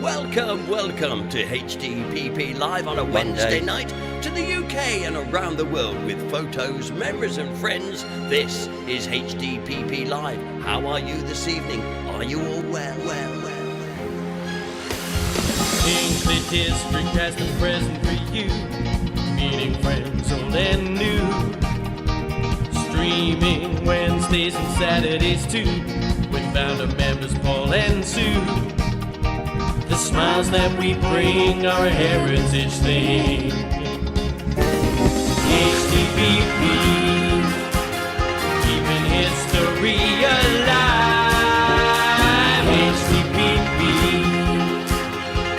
Welcome to HDPP Live on a Wednesday night to the UK and around the world with photos, memories and friends. This is HDPP Live. How are you this evening? Are you all well? Hinckley District has the present for you, meeting friends old and new. Streaming Wednesdays and Saturdays too, with founder members Paul and Sue. The smiles that we bring are a heritage thing. HDPP, keeping history alive. HDPP,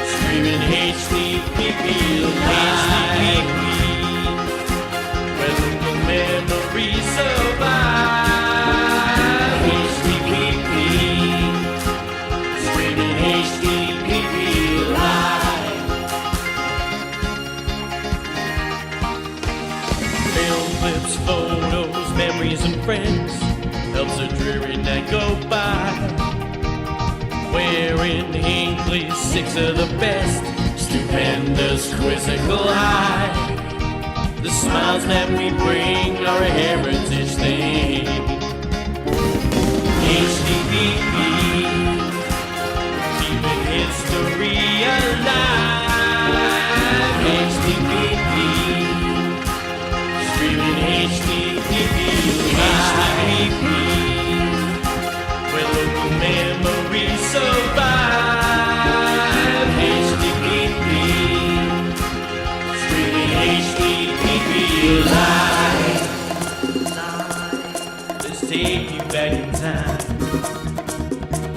streaming HDPP live. When the memories survive. HDPP, streaming HDPP live. Film clips, photos, memories and friends helps a dreary night go by. Wearing Hinckley's six of the best, stupendous quizzical high. The smiles that we bring are a heritage thing. HDPP, keeping history alive. HDPP, streaming HDPP live. Where local memories survive. HDPP, streaming HDPP live. Let's take you back in time.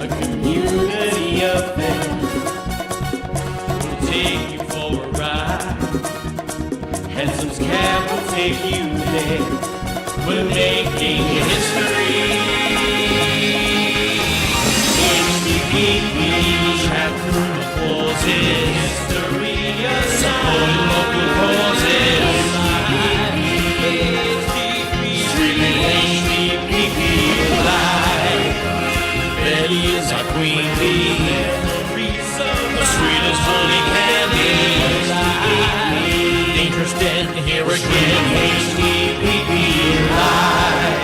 A community affair. We'll take you for a ride. Henson's Cab will take you there. We're making history. HDPP, trapped room applauses. History supporting local causes. Streaming HDPP live. Betty is our queen bee. As sweet as honey candy. Dangerous dead, here again. HDPP live.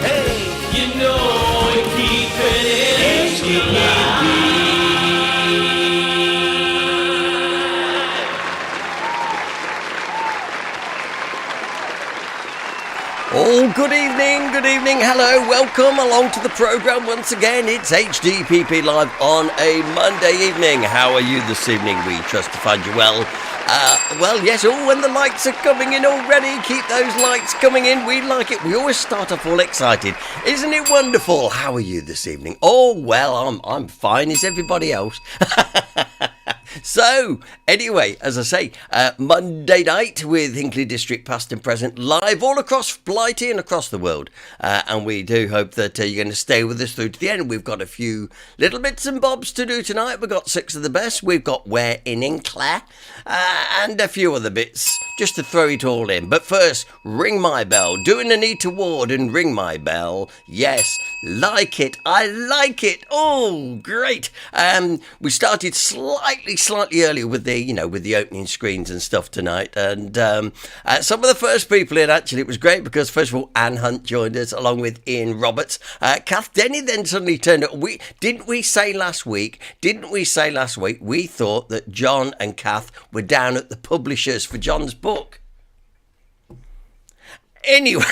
Hey, you know we keep it in HDPP. Oh, good evening, hello, welcome along to the programme once again. It's HDPP Live on a Monday evening. How are you this evening? We trust to find you well. Yes, when the lights are coming in already, keep those lights coming in. We like it. We always start off all excited. Isn't it wonderful? How are you this evening? Oh, well, I'm fine. Is everybody else? So, anyway, as I say, Monday night with Hinckley District past and present, live all across Blighty and across the world. And we do hope that you're going to stay with us through to the end. We've got a few little bits and bobs to do tonight. We've got six of the best. We've got Where in Hinckley and a few other bits just to throw it all in. But first, ring my bell. Doing Anita Ward and ring my bell. Yes, like it. I like it. Oh, great. We started slightly earlier with the opening screens and stuff tonight, and some of the first people in, actually it was great because first of all Anne Hunt joined us along with Ian Roberts. Kath Denny then suddenly turned up. Didn't we say last week we thought that John and Kath were down at the publishers for John's book? Anyway.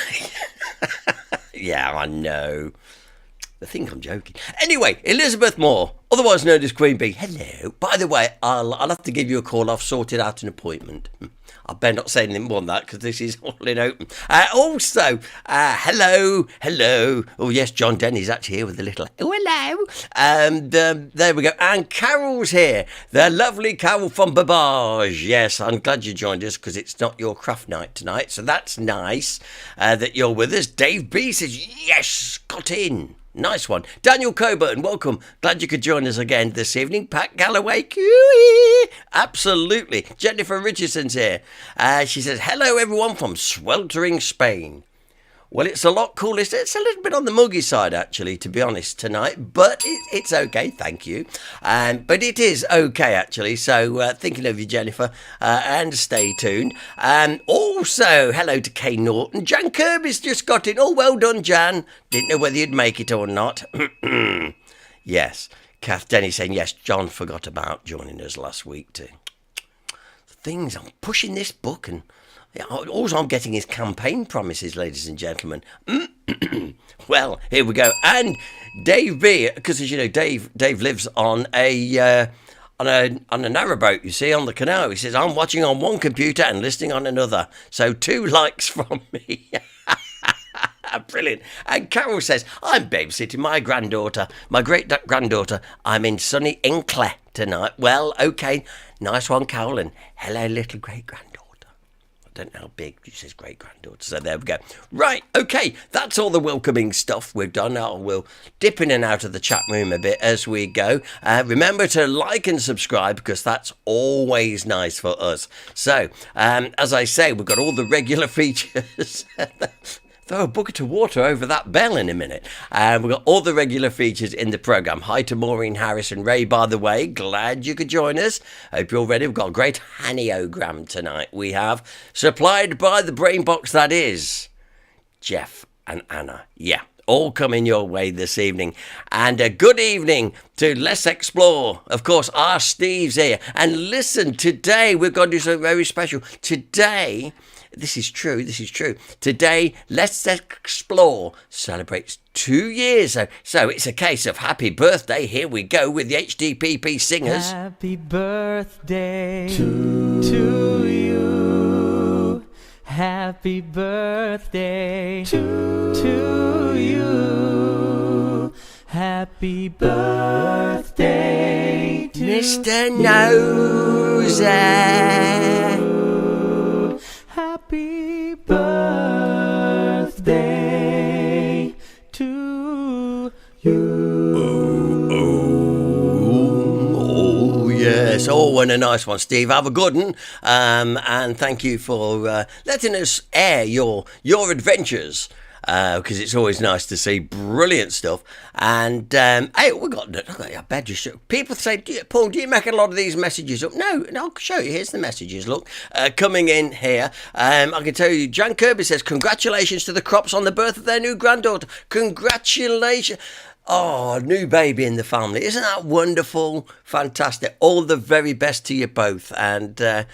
Yeah, I know. I think I'm joking. Anyway, Elizabeth Moore, otherwise known as Queen Bee. Hello. By the way, I'll have to give you a call. I've sorted out an appointment. I better not say anything more than that because this is all in open. Also, hello. Oh, yes, John Denny's actually here with a little hello. And there we go. And Carol's here. The lovely Carol from Babage. Yes, I'm glad you joined us because it's not your craft night tonight. So that's nice that you're with us. Dave B says, yes, got in. Nice one. Daniel Coburn, welcome. Glad you could join us again this evening. Pat Galloway, cooey. Absolutely. Jennifer Richardson's here. She says, hello everyone from sweltering Spain. Well, it's a lot cooler. It's a little bit on the muggy side, actually, to be honest, tonight. But it's okay, thank you. But it is okay, actually. So thinking of you, Jennifer, and stay tuned. Also, hello to Kay Norton. Jan Kirby's just got in. Oh, well done, Jan. Didn't know whether you'd make it or not. Yes. Kath Denny saying, yes, John forgot about joining us last week too. Things, I'm pushing this book and... all I'm getting is campaign promises, ladies and gentlemen. Well, here we go. And Dave B, because as you know, Dave lives on a narrowboat, you see, on the canal. He says, I'm watching on one computer and listening on another. So 2 likes from me. Brilliant. And Carol says, I'm babysitting my granddaughter, my great-granddaughter. I'm in sunny Hinckley tonight. Well, okay. Nice one, Carol. And hello, little great-granddaughter. Don't know how big, she says great-granddaughter, so there we go. Right, okay, that's all the welcoming stuff we've done. Now we'll dip in and out of the chat room a bit as we go. Remember to like and subscribe, because that's always nice for us. So, as I say, we've got all the regular features. Throw a bucket of water over that bell in a minute. We've got all the regular features in the programme. Hi to Maureen Harris and Ray, by the way. Glad you could join us. Hope you're ready. We've got a great Haniogram tonight. We have, supplied by the brain box that is Jeff and Anna. Yeah, all coming your way this evening. And a good evening to Let's Explore. Of course, our Steve's here. And listen, today we're going to do something very special. Today... This is true. Today, Let's Explore celebrates 2 years. So it's a case of happy birthday. Here we go with the HDPP singers. Happy birthday to you. Happy birthday to you. Happy birthday to Mr. Nosey. Happy birthday to you. Oh, yes. Oh, and a nice one, Steve. Have a good one. And thank you for letting us air your adventures. Because it's always nice to see brilliant stuff. And hey, we got a badger show. People say, Paul, do you make a lot of these messages up? No, I'll show you. Here's the messages. Look, coming in here. I can tell you, Jan Kirby says, congratulations to the Crops on the birth of their new granddaughter. Congratulations. Oh, new baby in the family. Isn't that wonderful? Fantastic. All the very best to you both. And, I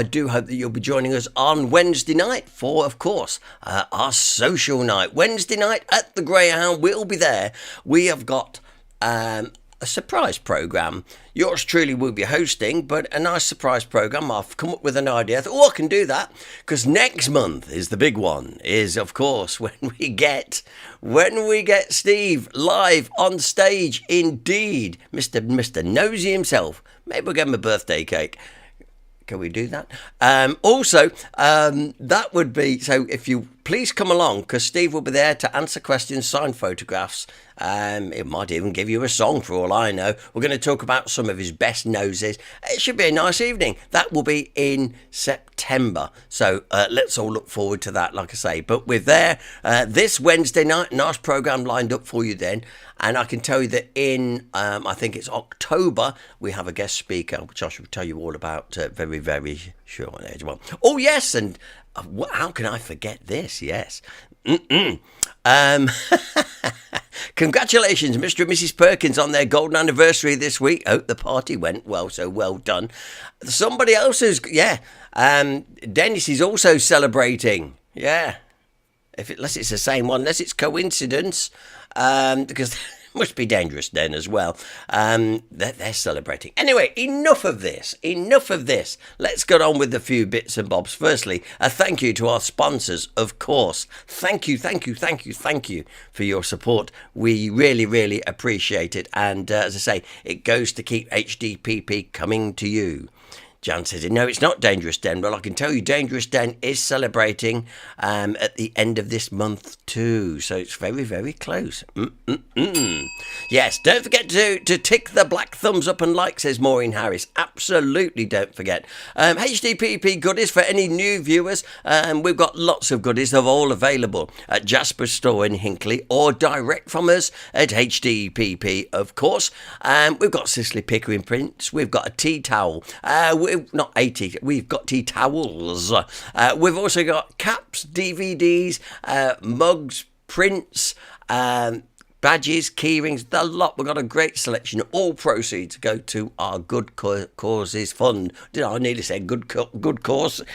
do hope that you'll be joining us on Wednesday night for, of course, our social night. Wednesday night at the Greyhound. We'll be there. We have got a surprise programme. Yours truly will be hosting, but a nice surprise programme. I've come up with an idea. I thought, I can do that, because next month is the big one, is, of course, when we get Steve live on stage, indeed. Mr. Nosey himself. Maybe we'll give him a birthday cake. Can we do that? Also, that would be, so if you please come along, because Steve will be there to answer questions, sign photographs. It might even give you a song for all I know. We're going to talk about some of his best noses. It should be a nice evening. That will be in September. So let's all look forward to that, like I say. But we're there this Wednesday night. Nice programme lined up for you then. And I can tell you that in, I think it's October, we have a guest speaker, which I shall tell you all about very, very shortly. Well, oh, yes, and how can I forget this? Yes. Congratulations, Mr. and Mrs. Perkins, on their golden anniversary this week. Hope the party went well, so well done. Somebody else who's, Dennis is also celebrating. Yeah. Unless it's the same one, unless it's coincidence, because it must be dangerous then as well. They're celebrating. Anyway, enough of this. Let's get on with a few bits and bobs. Firstly, a thank you to our sponsors, of course. Thank you for your support. We really, really appreciate it. And as I say, it goes to keep HDPP coming to you. Jan says, no, it's not Dangerous Den. Well, I can tell you Dangerous Den is celebrating at the end of this month too. So it's very, very close. Yes, don't forget to tick the black thumbs up and like, says Maureen Harris. Absolutely don't forget. HDPP goodies for any new viewers. We've got lots of goodies. They're all available at Jasper's store in Hinckley or direct from us at HDPP, of course. We've got Cicely Pickering prints. We've got a tea towel. We've got tea towels. We've also got caps, DVDs, mugs, prints, badges, keyrings, the lot. We've got a great selection. All proceeds go to our Good Causes Fund. Did I nearly say Good Curses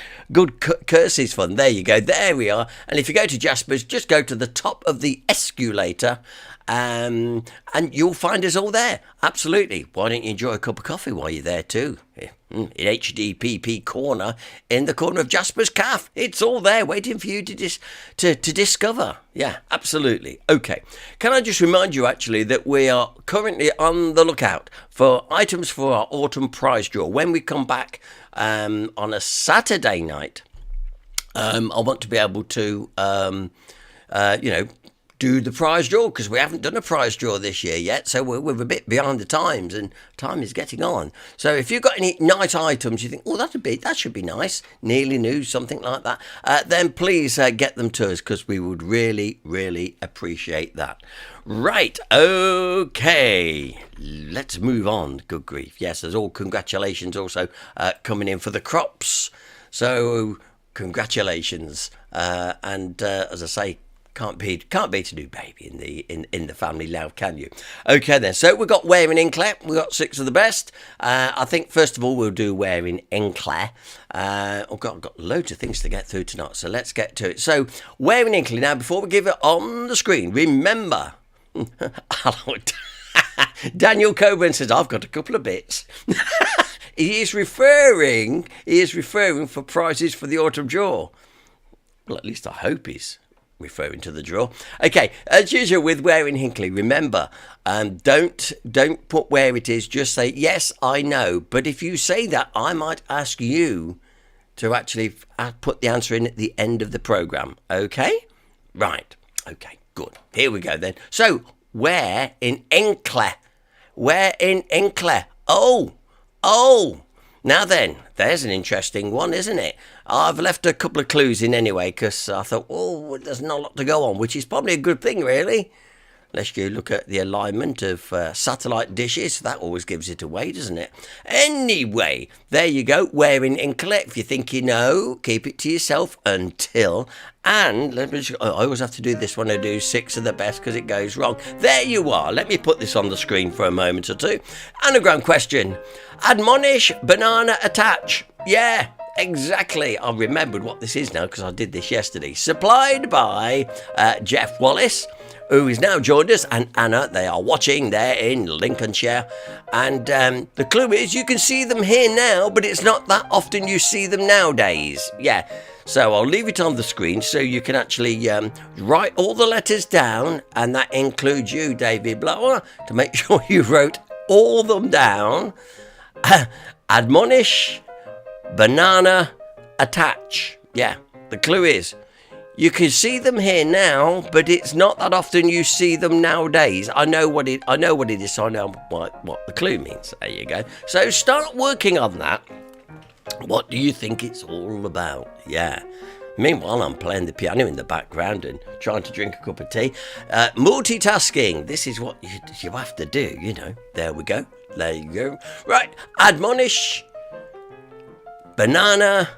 Fund? There you go. There we are. And if you go to Jasper's, just go to the top of the escalator. And you'll find us all there. Absolutely. Why don't you enjoy a cup of coffee while you're there too? In HDPP corner, in the corner of Jasper's Cafe. It's all there waiting for you to discover. Yeah, absolutely. Okay. Can I just remind you actually that we are currently on the lookout for items for our autumn prize draw. When we come back on a Saturday night, I want to be able to, do the prize draw, because we haven't done a prize draw this year yet, so we're a bit behind the times, and time is getting on. So if you've got any nice items you think, that should be nice, nearly new, something like that, then please get them to us, because we would really, really appreciate that. Right, okay, let's move on. Good grief. Yes, there's all congratulations also coming in for the crops, so congratulations. And as I say, Can't beat a new baby in the family now, can you? Okay then, so we've got wearing Hinckley. We've got 6 of the best. I think first of all we'll do wearing Hinckley. I've got loads of things to get through tonight, so let's get to it. So wearing Hinckley. Now before we give it on the screen, remember, Daniel Coburn says, I've got a couple of bits. He is referring for prizes for the autumn draw. Well, at least I hope he's referring to the draw. Okay, as usual with wearing Hinckley, remember, don't put where it is, just say, yes, I know. But if you say that, I might ask you to actually put the answer in at the end of the programme. Okay? Right. Okay, good. Here we go then. So, where in Hinckley? Where in Hinckley? Oh! Now then, there's an interesting one, isn't it? I've left a couple of clues in anyway, because I thought, there's not a lot to go on, which is probably a good thing, really. Unless you look at the alignment of satellite dishes, that always gives it away, doesn't it? Anyway, there you go, wearing Hinckley. If you think you know, keep it to yourself until... And I always have to do this when I do 6 of the best, because it goes wrong. There you are. Let me put this on the screen for a moment or two. Anagram question. Admonish, banana, attach. Yeah, exactly. I remembered what this is now, because I did this yesterday. Supplied by Jeff Wallace, who is now joined us, and Anna. They are watching there in Lincolnshire. And the clue is you can see them here now, but it's not that often you see them nowadays. Yeah. So I'll leave it on the screen so you can actually write all the letters down, and that includes you, David Blower, to make sure you wrote all them down. Admonish, banana, attach. Yeah, the clue is you can see them here now, but it's not that often you see them nowadays. I know what it is, so I know what the clue means. There you go. So start working on that. What do you think it's all about? Yeah. Meanwhile, I'm playing the piano in the background and trying to drink a cup of tea. Multitasking. This is what you have to do, you know. There we go. There you go. Right. Admonish. Banana.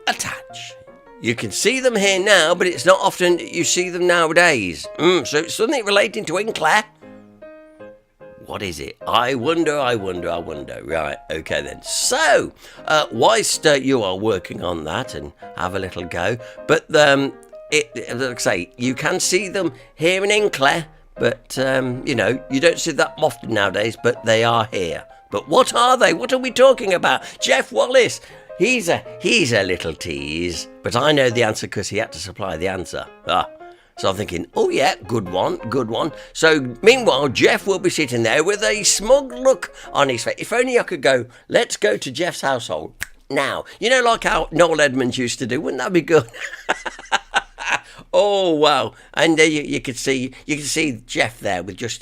Attach. You can see them here now, but it's not often you see them nowadays. So it's something relating to Hinckley. What is it? I wonder. Right, okay then. So, whilst you are working on that and have a little go, but like I say, you can see them here in Hinckley, but, you don't see that often nowadays, but they are here. But what are they? What are we talking about? Jeff Wallace, he's a little tease, but I know the answer because he had to supply the answer. So I'm thinking, oh yeah, good one, good one. So meanwhile, Jeff will be sitting there with a smug look on his face. If only I could go, let's go to Jeff's household now. You know, like how Noel Edmonds used to do. Wouldn't that be good? Oh wow! And you could see Jeff there with just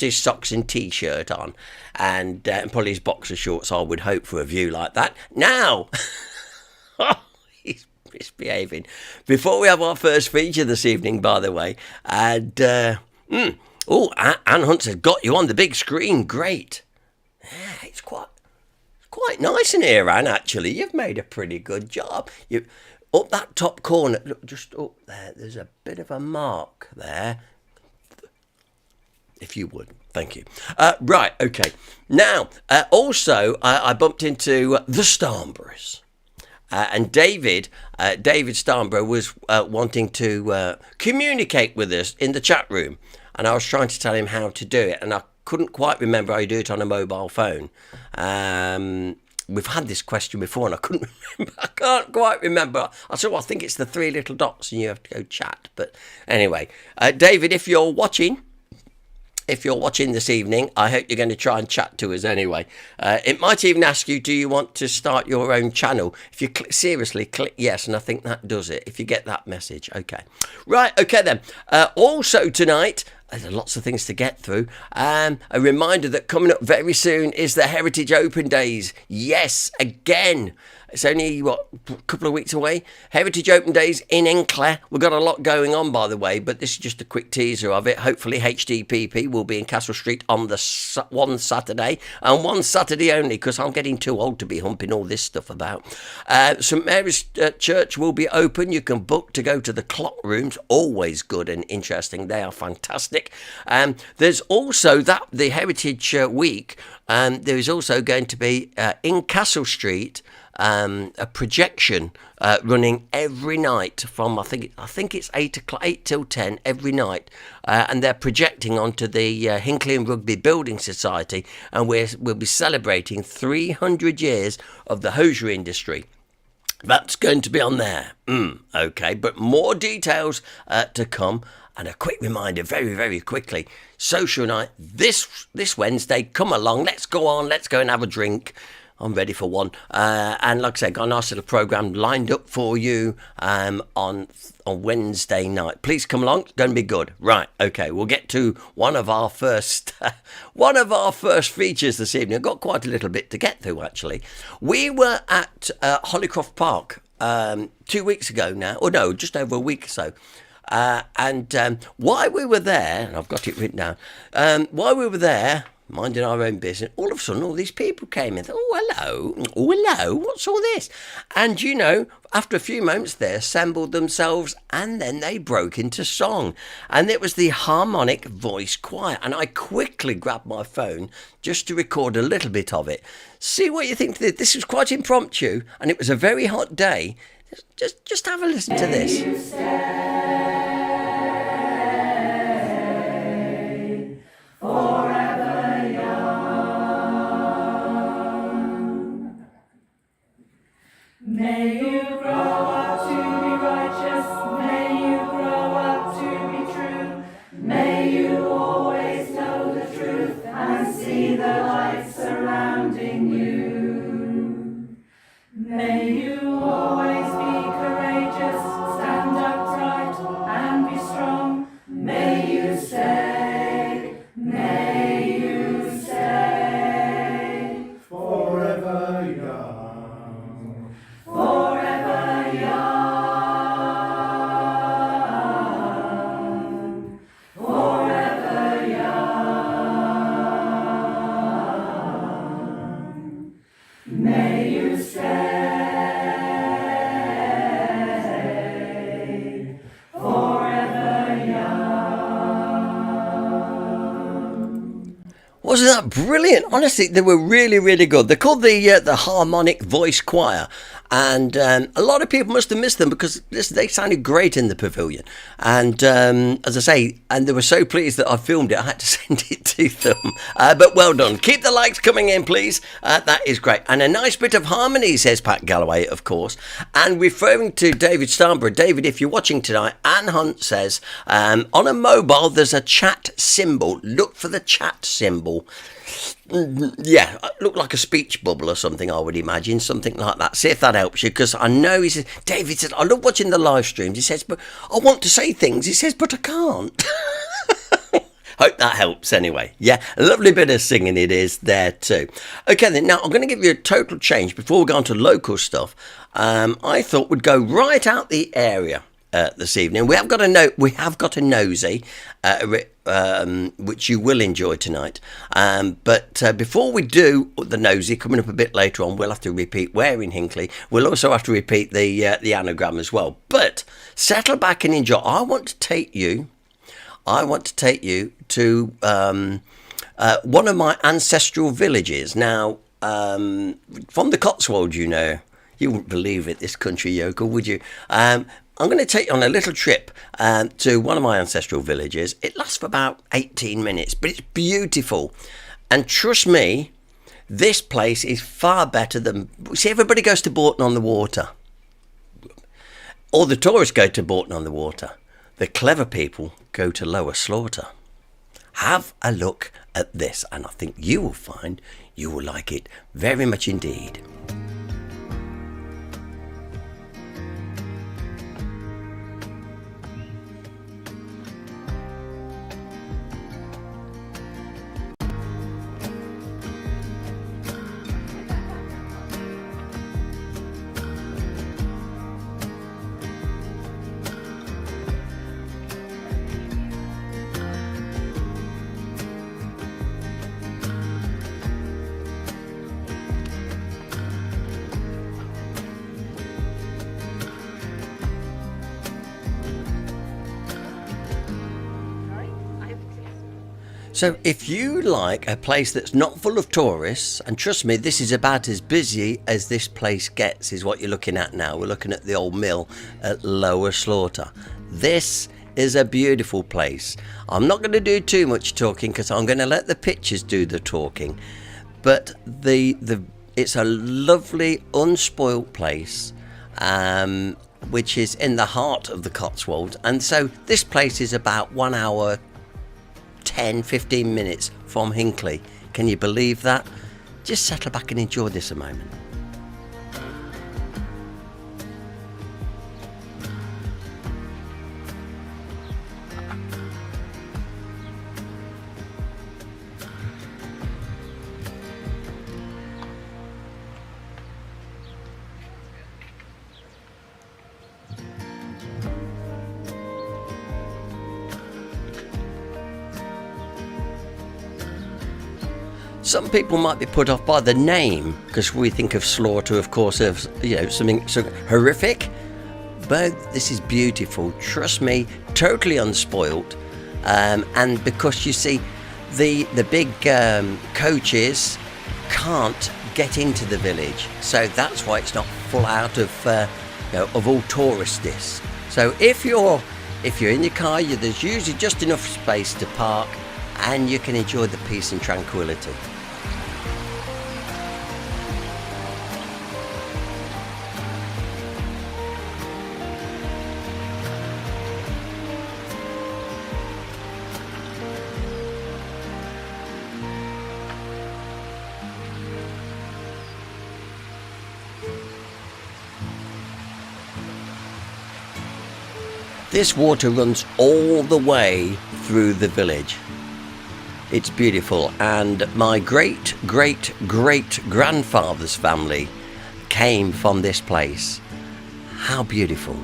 his socks and t-shirt on, and probably his boxer shorts. I would hope for a view like that. Now, he's misbehaving. Before we have our first feature this evening, by the way, and Anne Hunt has got you on the big screen. Great. Yeah, it's quite nice in here, Anne. Actually, you've made a pretty good job. You. Up that top corner, look, just up there, there's a bit of a mark there. If you would, thank you. Right, okay. Now, also, I bumped into the Starnboroughs. And David Starnborough was wanting to communicate with us in the chat room. And I was trying to tell him how to do it. And I couldn't quite remember how you do it on a mobile phone. We've had this question before and I couldn't remember. I can't quite remember. I think it's the 3 little dots and you have to go chat. But anyway, David, if you're watching this evening, I hope you're going to try and chat to us anyway. It might even ask you, do you want to start your own channel? If you seriously click yes, and I think that does it, if you get that message. Okay. Right, okay then. Also tonight, there's lots of things to get through. A reminder that coming up very soon is the Heritage Open Days. Yes, again. It's only, a couple of weeks away? Heritage Open Days in Hinckley. We've got a lot going on, by the way, but this is just a quick teaser of it. Hopefully HDPP will be in Castle Street on the one Saturday, and one Saturday only, because I'm getting too old to be humping all this stuff about. St Mary's Church will be open. You can book to go to the clock rooms. Always good and interesting. They are fantastic. There's also the Heritage Week. There is also going to be in Castle Street a projection running every night from I think it's 8 till 10 every night, and they're projecting onto the Hinckley and Rugby Building Society, and we'll be celebrating 300 years of the hosiery industry. That's going to be on there. Okay, but more details to come. And a quick reminder, very, very quickly, social night this Wednesday. Come along, let's go and have a drink. I'm ready for one. And like I said, got a nice little programme lined up for you on Wednesday night. Please come along. It's going to be good. Right, okay, we'll get to one of our first features this evening. I've got quite a little bit to get through, actually. We were at Hollycroft Park 2 weeks ago now. Or no, just over a week or so. And while we were there, and I've got it written down, while we were there, minding our own business, all of a sudden all these people came in. Oh, hello, what's all this? And, after a few moments, they assembled themselves and then they broke into song. And it was the Harmonic Voice Choir. And I quickly grabbed my phone just to record a little bit of it. See what you think. This was quite impromptu and it was a very hot day. Just have a listen to this. Forever young. May you grow up to be righteous. May you grow up to be true. May you always know the truth and see the light surrounding you. May you always be courageous, stand upright and be strong. May you stay forever young. Forever young. Forever young. May you stay Wasn't that brilliant? Honestly, they were really, really good. They're called the Harmonic Voice Choir, and a lot of people must have missed them because they sounded great in the pavilion. And as I say, and they were so pleased that I filmed it, I had to send it to them. But well done. Keep the likes coming in, please. That is great. And a nice bit of harmony, says Pat Galloway, of course. And referring to David Starnborough, David, if you're watching tonight, Anne Hunt says, on a mobile, there's a chat symbol. Look for the chat symbol. Yeah, look like a speech bubble or something, I would imagine, something like that. See if that helps you, because I know, he says, David says, I love watching the live streams. He says, but I want to say things. He says, but I can't. Hope that helps anyway. Yeah, a lovely bit of singing it is there too. Okay then, now I'm going to give you a total change before we go on to local stuff. I thought we'd go right out the area this evening. We have got a nosy, which you will enjoy tonight. But before we do the nosy, coming up a bit later on, we'll have to repeat where in Hinckley. We'll also have to repeat the anagram as well. But settle back and enjoy. I want to take you to one of my ancestral villages. Now, from the Cotswolds, you know. You wouldn't believe it, this country yokel, would you? I'm going to take you on a little trip to one of my ancestral villages. It lasts for about 18 minutes, but it's beautiful. And trust me, this place is far better than... See, everybody goes to Bourton-on-the-Water. Or the tourists go to Bourton-on-the-Water. The clever people go to Lower Slaughter. Have a look at this, and I think you will find you will like it very much indeed. So if you like a place that's not full of tourists, and trust me, this is about as busy as this place gets, is what you're looking at now. We're looking at the old mill at Lower Slaughter. This is a beautiful place. I'm not going to do too much talking because I'm going to let the pictures do the talking. But it's a lovely, unspoilt place, which is in the heart of the Cotswolds. And so this place is about 1 hour, 10-15 minutes from Hinckley. Can you believe that? Just settle back and enjoy this a moment. Some people might be put off by the name because we think of slaughter, of course, of something so horrific. But this is beautiful. Trust me, totally unspoilt. And because you see, the big coaches can't get into the village, so that's why it's not full out of all tourists. So if you're in your car, there's usually just enough space to park, and you can enjoy the peace and tranquility. This water runs all the way through the village. It's beautiful, and my great-great-great-grandfather's family came from this place. How beautiful.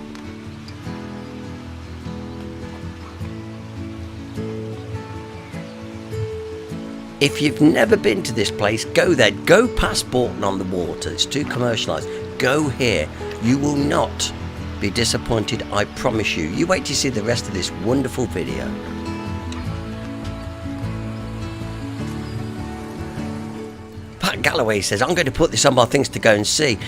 If you've never been to this place, go there. Go past Bourton-on-the-Water. It's too commercialised. Go here. You will not be disappointed, I promise you. You wait to see the rest of this wonderful video. Galloway says, I'm going to put this on my things to go and see.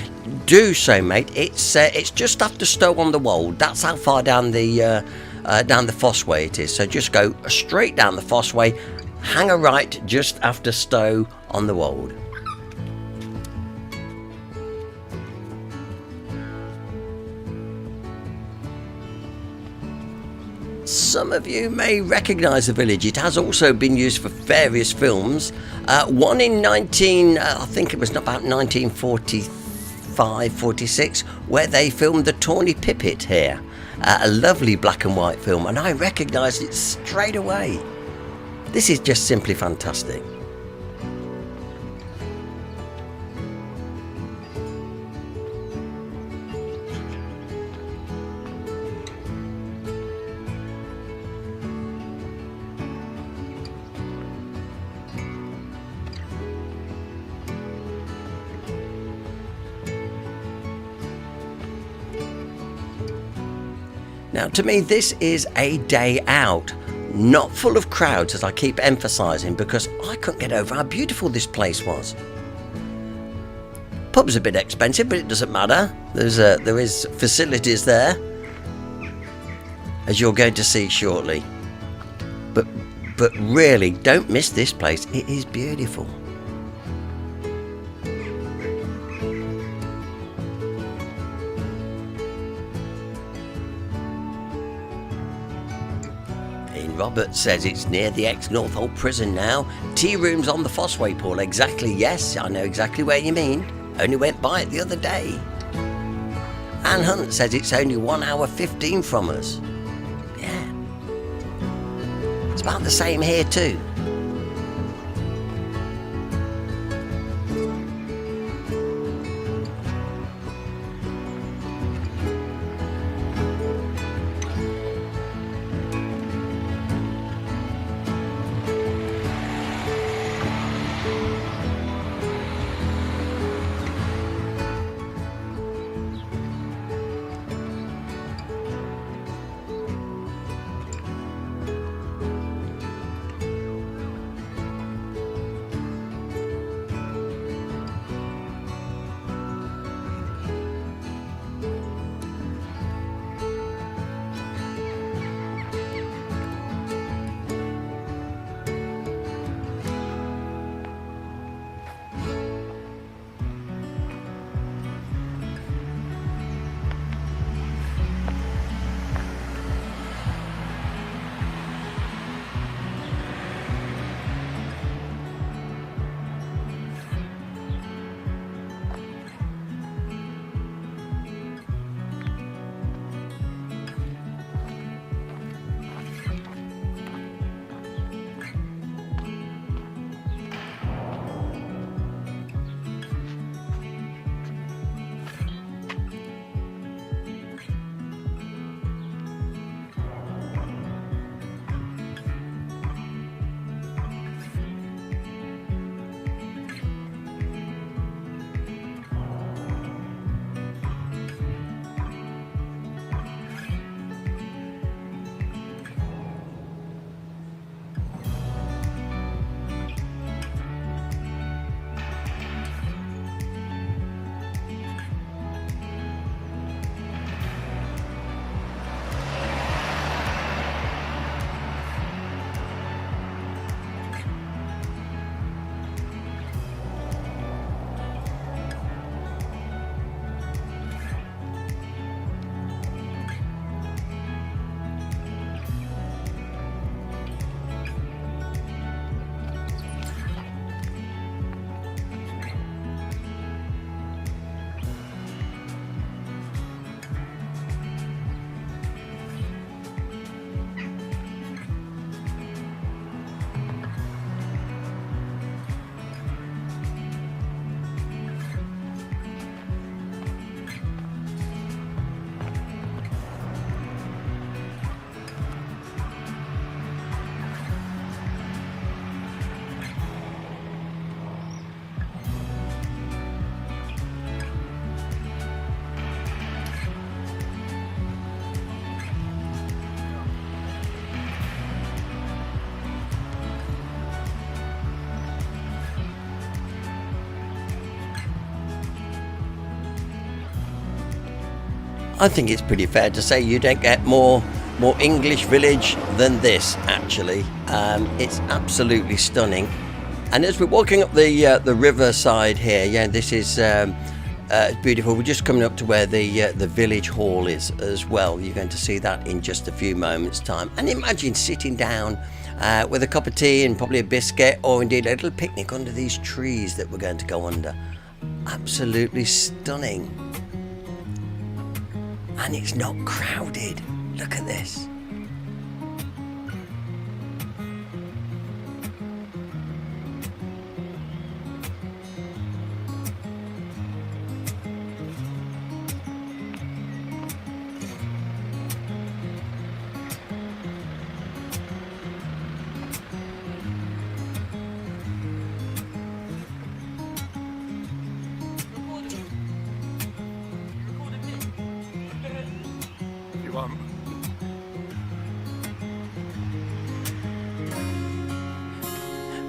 Do so, mate. It's just after Stow on the Wold. That's how far down the Fossway it is. So just go straight down the Fossway, hang a right just after Stow on the Wold. Some of you may recognise the village. It has also been used for various films. One in I think it was about 1945-46, where they filmed the Tawny Pipit here. A lovely black and white film, and I recognised it straight away. This is just simply fantastic. Now, to me, this is a day out, not full of crowds, as I keep emphasising, because I couldn't get over how beautiful this place was. Pub's a bit expensive, but it doesn't matter. There is facilities there, as you're going to see shortly. But really, don't miss this place. It is beautiful. Robert says it's near the ex-Northolt prison now. Tea rooms on the Fossway, Paul. Exactly, yes, I know exactly where you mean. Only went by it the other day. Anne Hunt says it's only 1 hour 15 from us. Yeah. It's about the same here too. I think it's pretty fair to say you don't get more English village than this, actually. It's absolutely stunning. And as we're walking up the riverside here, yeah, this is beautiful. We're just coming up to where the village hall is as well. You're going to see that in just a few moments' time. And imagine sitting down with a cup of tea and probably a biscuit, or indeed a little picnic under these trees that we're going to go under. Absolutely stunning. And it's not crowded. Look at this.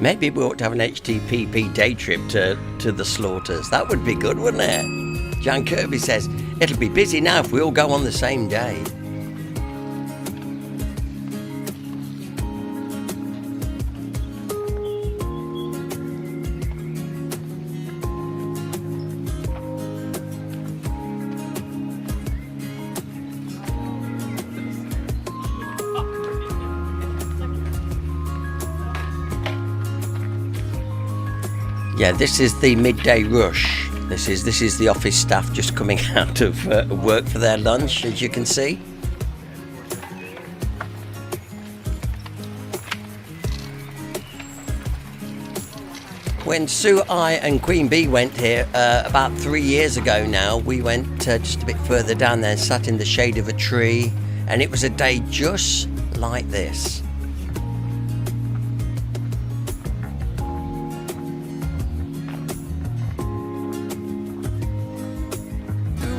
Maybe we ought to have an HDPP day trip to the slaughters. That would be good, wouldn't it? Jan Kirby says, it'll be busy now if we all go on the same day. Yeah, this is the midday rush. This is the office staff just coming out of work for their lunch, as you can see. When Sue, I and Queen Bee went here about 3 years ago now, we went just a bit further down there and sat in the shade of a tree, and it was a day just like this.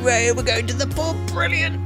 Hooray, we're going to the pub, brilliant!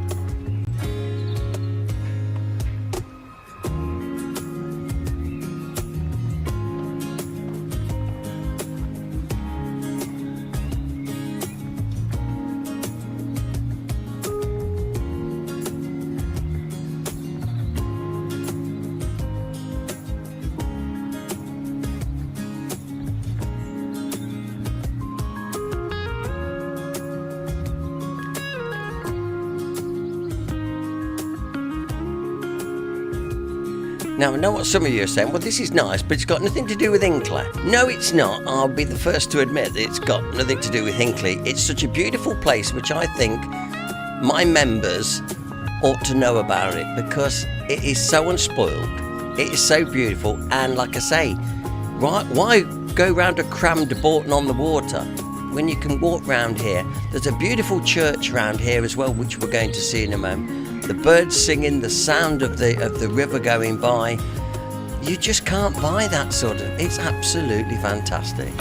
Now, I know what some of you are saying, well, this is nice, but it's got nothing to do with Hinckley. No, it's not. I'll be the first to admit that it's got nothing to do with Hinckley. It's such a beautiful place, which I think my members ought to know about it, because it is so unspoiled. It is so beautiful, and like I say, why go round a crammed Bourton-on-the-Water when you can walk round here? There's a beautiful church round here as well, which we're going to see in a moment. The birds singing, the sound of the river going by. You just can't buy that sort of. It's absolutely fantastic.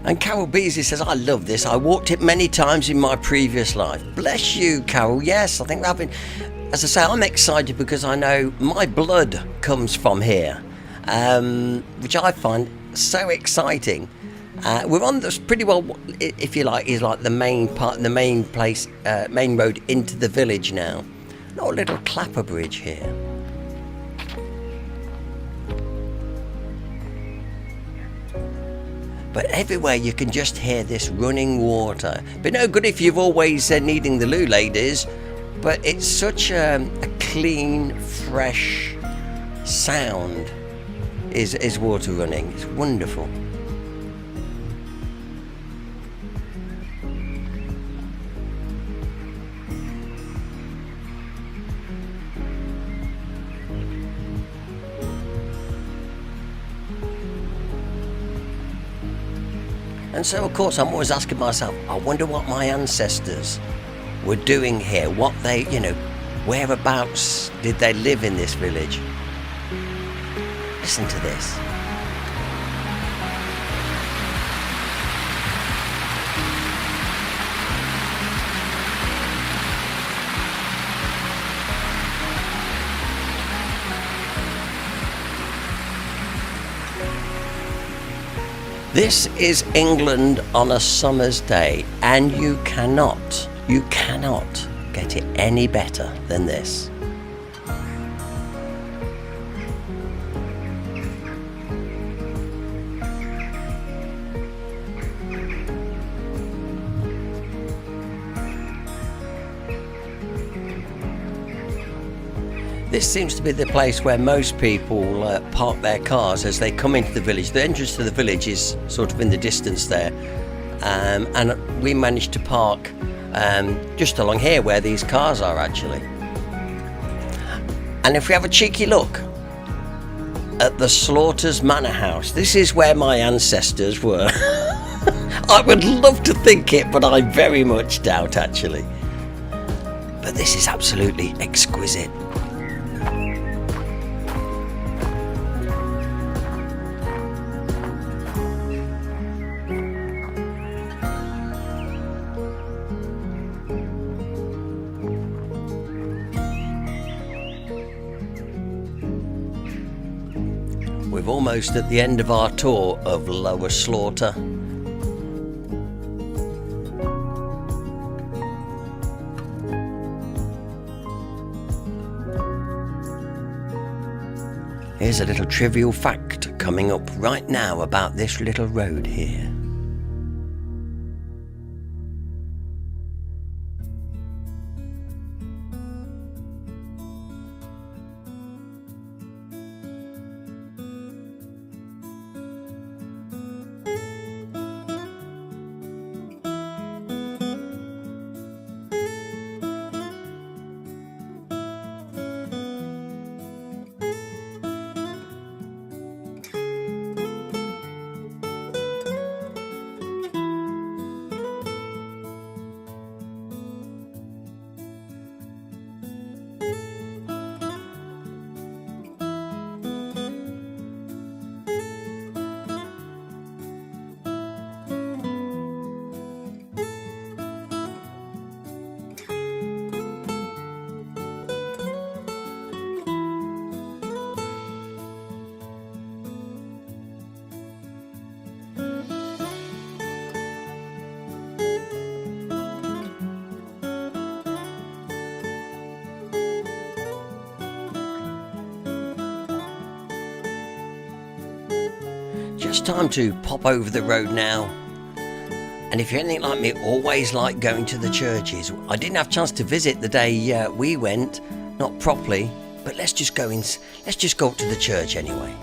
And Carol Beasley says, I love this. I walked it many times in my previous life. Bless you, Carol. Yes, I think I've as I say, I'm excited because I know my blood comes from here, which I find so exciting. We're on this pretty well, if you like, is like the main part, the main place, main road into the village now. Not a little clapper bridge here. But everywhere you can just hear this running water. But no good if you've always needing the loo, ladies. But it's such a clean, fresh sound is water running. It's wonderful. And so, of course, I'm always asking myself, I wonder what my ancestors were doing here, what they, whereabouts did they live in this village? Listen to this. This is England on a summer's day, and you cannot get it any better than this. This seems to be the place where most people park their cars as they come into the village. The entrance to the village is sort of in the distance there, and we managed to park just along here where these cars are actually. And if we have a cheeky look at the Slaughters Manor House, this is where my ancestors were. I would love to think it, but I very much doubt actually. But this is absolutely exquisite. We're almost at the end of our tour of Lower Slaughter. Here's a little trivial fact coming up right now about this little road here. Just time to pop over the road now. And if you're anything like me, always like going to the churches. I didn't have a chance to visit the day we went, not properly, but let's just go up to the church anyway.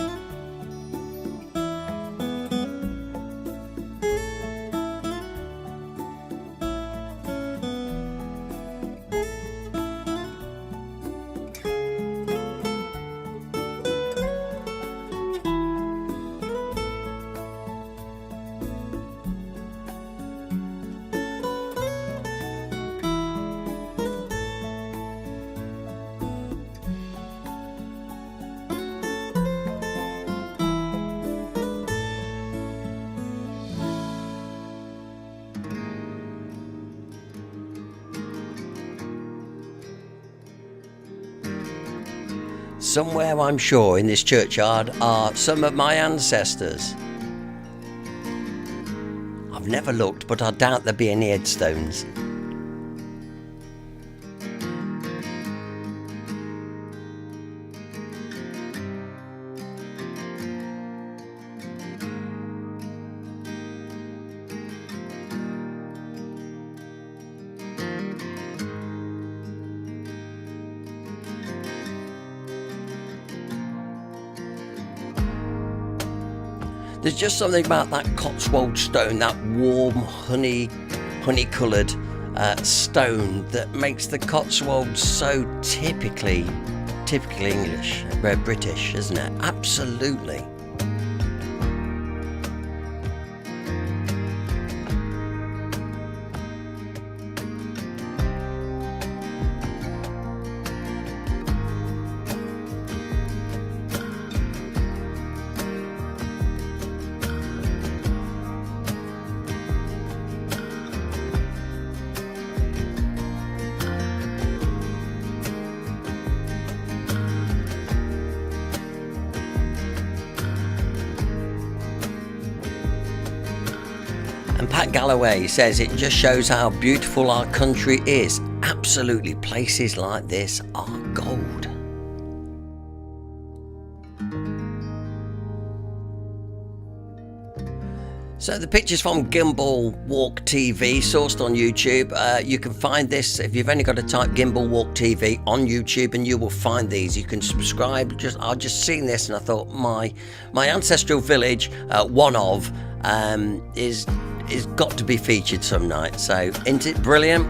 Somewhere, I'm sure, in this churchyard are some of my ancestors. I've never looked, but I doubt there'll be any headstones. There's just something about that Cotswold stone, that warm honey-coloured stone that makes the Cotswolds so typically English, British, isn't it? Absolutely. And Pat Galloway says it just shows how beautiful our country is. Absolutely, places like this are gold. So the picture's from Gimbal Walk TV, sourced on YouTube. You can find this if you've only got to type Gimbal Walk TV on YouTube, and you will find these. You can subscribe. I've just seen this and I thought my ancestral village, one of, is got to be featured some night. So isn't it brilliant?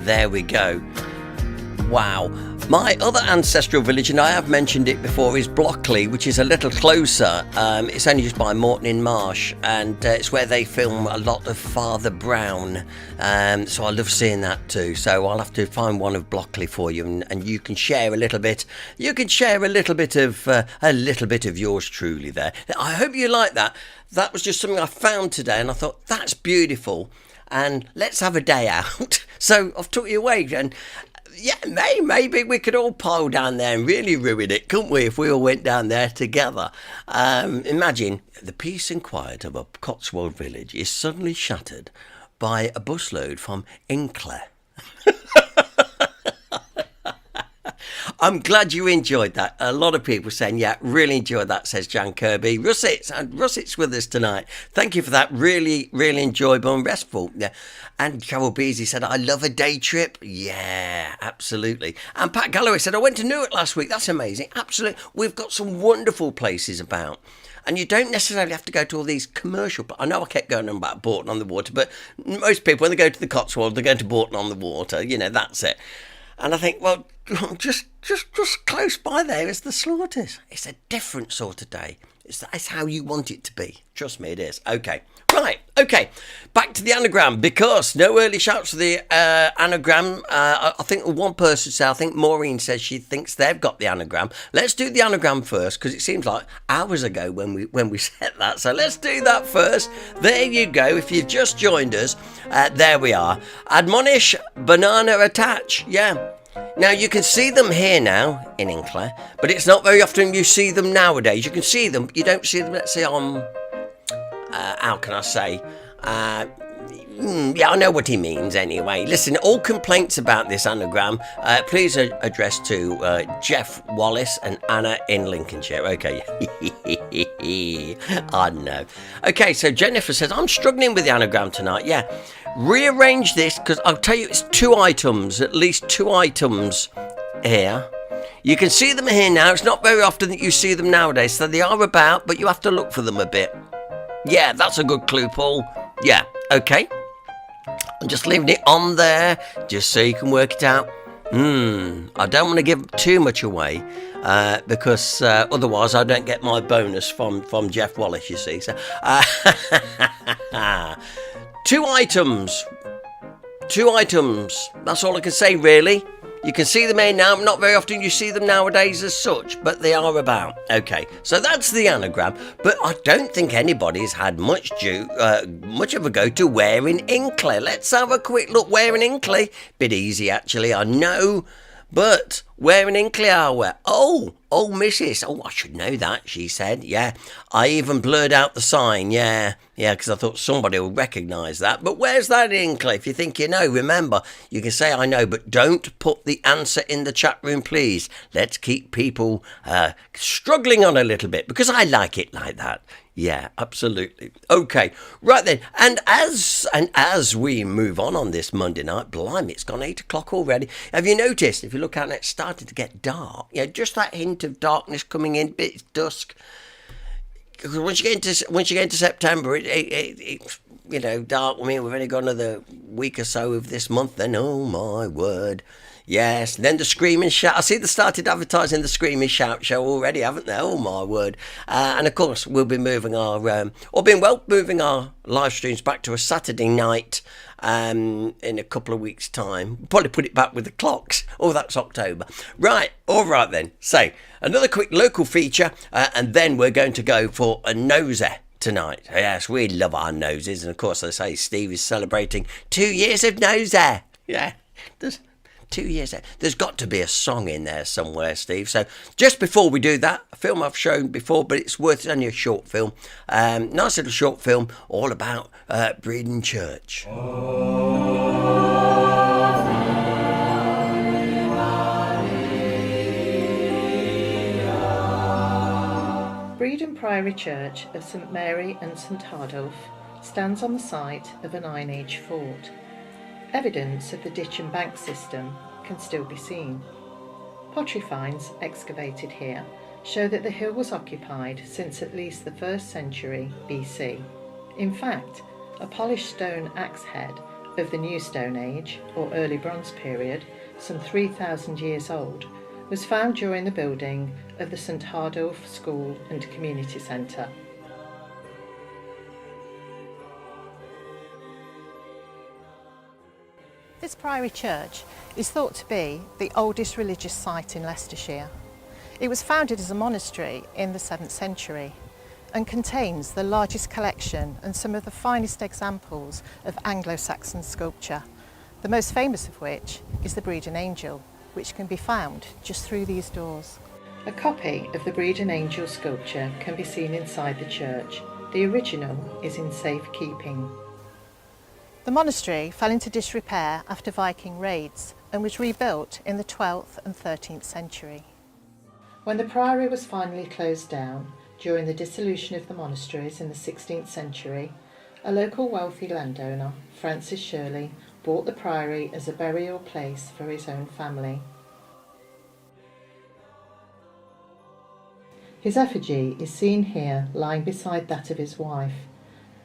There we go. Wow. My other ancestral village, and I have mentioned it before, is Blockley, which is a little closer. It's only just by Morton in Marsh, and it's where they film a lot of Father Brown. So I love seeing that too. So I'll have to find one of Blockley for you, and you can share a little bit. You can share a little bit of yours truly there. I hope you like that. That was just something I found today, and I thought that's beautiful. And let's have a day out. So I've took you away, and yeah, maybe we could all pile down there and really ruin it, couldn't we, if we all went down there together? Imagine the peace and quiet of a Cotswold village is suddenly shattered by a busload from Hinckley. I'm glad you enjoyed that. A lot of people saying, yeah, really enjoyed that, says Jan Kirby. Russett's with us tonight. Thank you for that. Really, really enjoyable and restful. Yeah. And Carol Beasley said, I love a day trip. Yeah, absolutely. And Pat Galloway said, I went to Newark last week. That's amazing. Absolutely. We've got some wonderful places about. And you don't necessarily have to go to all these commercial... I know I kept going on about Bourton on the Water, but most people, when they go to the Cotswold, they're going to Bourton on the Water. You know, that's it. And I think, well, just close by there is the Slaughters. It's a different sort of day. It's how you want it to be. Trust me, it is. Okay. Right. Okay. Back to the anagram, because no early shouts for the anagram. I think one person said, I think Maureen says she thinks they've got the anagram. Let's do the anagram first, because it seems like hours ago when we set that. So let's do that first. There you go. If you've just joined us, there we are. Admonish, banana, attach. Yeah. Now, you can see them here now in Hinckley, but it's not very often you see them nowadays. You can see them. You don't see them, let's say, on... how can I say? Yeah, I know what he means anyway. Listen, all complaints about this anagram, please address to Jeff Wallace and Anna in Lincolnshire. Okay. I know. Okay, so Jennifer says, I'm struggling with the anagram tonight. Yeah. Rearrange this, because I'll tell you, it's 2 items, at least 2 items here. You can see them here now. It's not very often that you see them nowadays, so they are about, but you have to look for them a bit. Yeah, that's a good clue, Paul. Yeah, okay. I'm just leaving it on there, just so you can work it out. I don't want to give too much away, because otherwise I don't get my bonus from Jeff Wallace, you see. So, 2 items. 2 items. That's all I can say, really. You can see them here now. Not very often you see them nowadays as such, but they are about. Okay, so that's the anagram. But I don't think anybody's had much of a go to where in Hinckley. Let's have a quick look. Where in Hinckley? Bit easy, actually, I know. But where in Hinckley are we? Oh, missus. Oh, I should know that, she said. Yeah, I even blurred out the sign. Yeah, because I thought somebody would recognise that. But where's that in Hinckley? If you think you know, remember, you can say I know, but don't put the answer in the chat room, please. Let's keep people struggling on a little bit, because I like it like that. Yeah, absolutely. Okay, right then. And as we move on this Monday night, blimey, it's gone 8 o'clock already. Have you noticed? If you look out, it's starting to get dark. Yeah, just that hint of darkness coming in. It's dusk. Because once you get into September, it's dark. I mean, we've only got another week or so of this month. Then, oh my word. Yes, and then the Screaming Shout. I see they started advertising the Screaming Shout show already, haven't they? Oh, my word. And, of course, we'll be moving our live streams back to a Saturday night in a couple of weeks' time. We'll probably put it back with the clocks. Oh, that's October. Right, all right then. So, another quick local feature, and then we're going to go for a nosy tonight. Yes, we love our noses. And, of course, I say Steve is celebrating 2 years of nosy. Yeah, 2 years. There's got to be a song in there somewhere, Steve. So just before we do that, a film I've shown before, but it's worth, it's only a short film. Nice little short film all about Breedon Church. Breedon Priory Church of St Mary and St Hardulf stands on the site of an Iron Age fort. Evidence of the ditch and bank system can still be seen. Pottery finds excavated here show that the hill was occupied since at least the 1st century BC. In fact, a polished stone axe head of the New Stone Age, or Early Bronze period, some 3,000 years old, was found during the building of the St Hardulf School and Community Centre. This priory church is thought to be the oldest religious site in Leicestershire. It was founded as a monastery in the 7th century and contains the largest collection and some of the finest examples of Anglo-Saxon sculpture, the most famous of which is the Breedon Angel, which can be found just through these doors. A copy of the Breedon Angel sculpture can be seen inside the church. The original is in safekeeping. The monastery fell into disrepair after Viking raids and was rebuilt in the 12th and 13th century. When the priory was finally closed down during the dissolution of the monasteries in the 16th century, a local wealthy landowner, Francis Shirley, bought the priory as a burial place for his own family. His effigy is seen here lying beside that of his wife.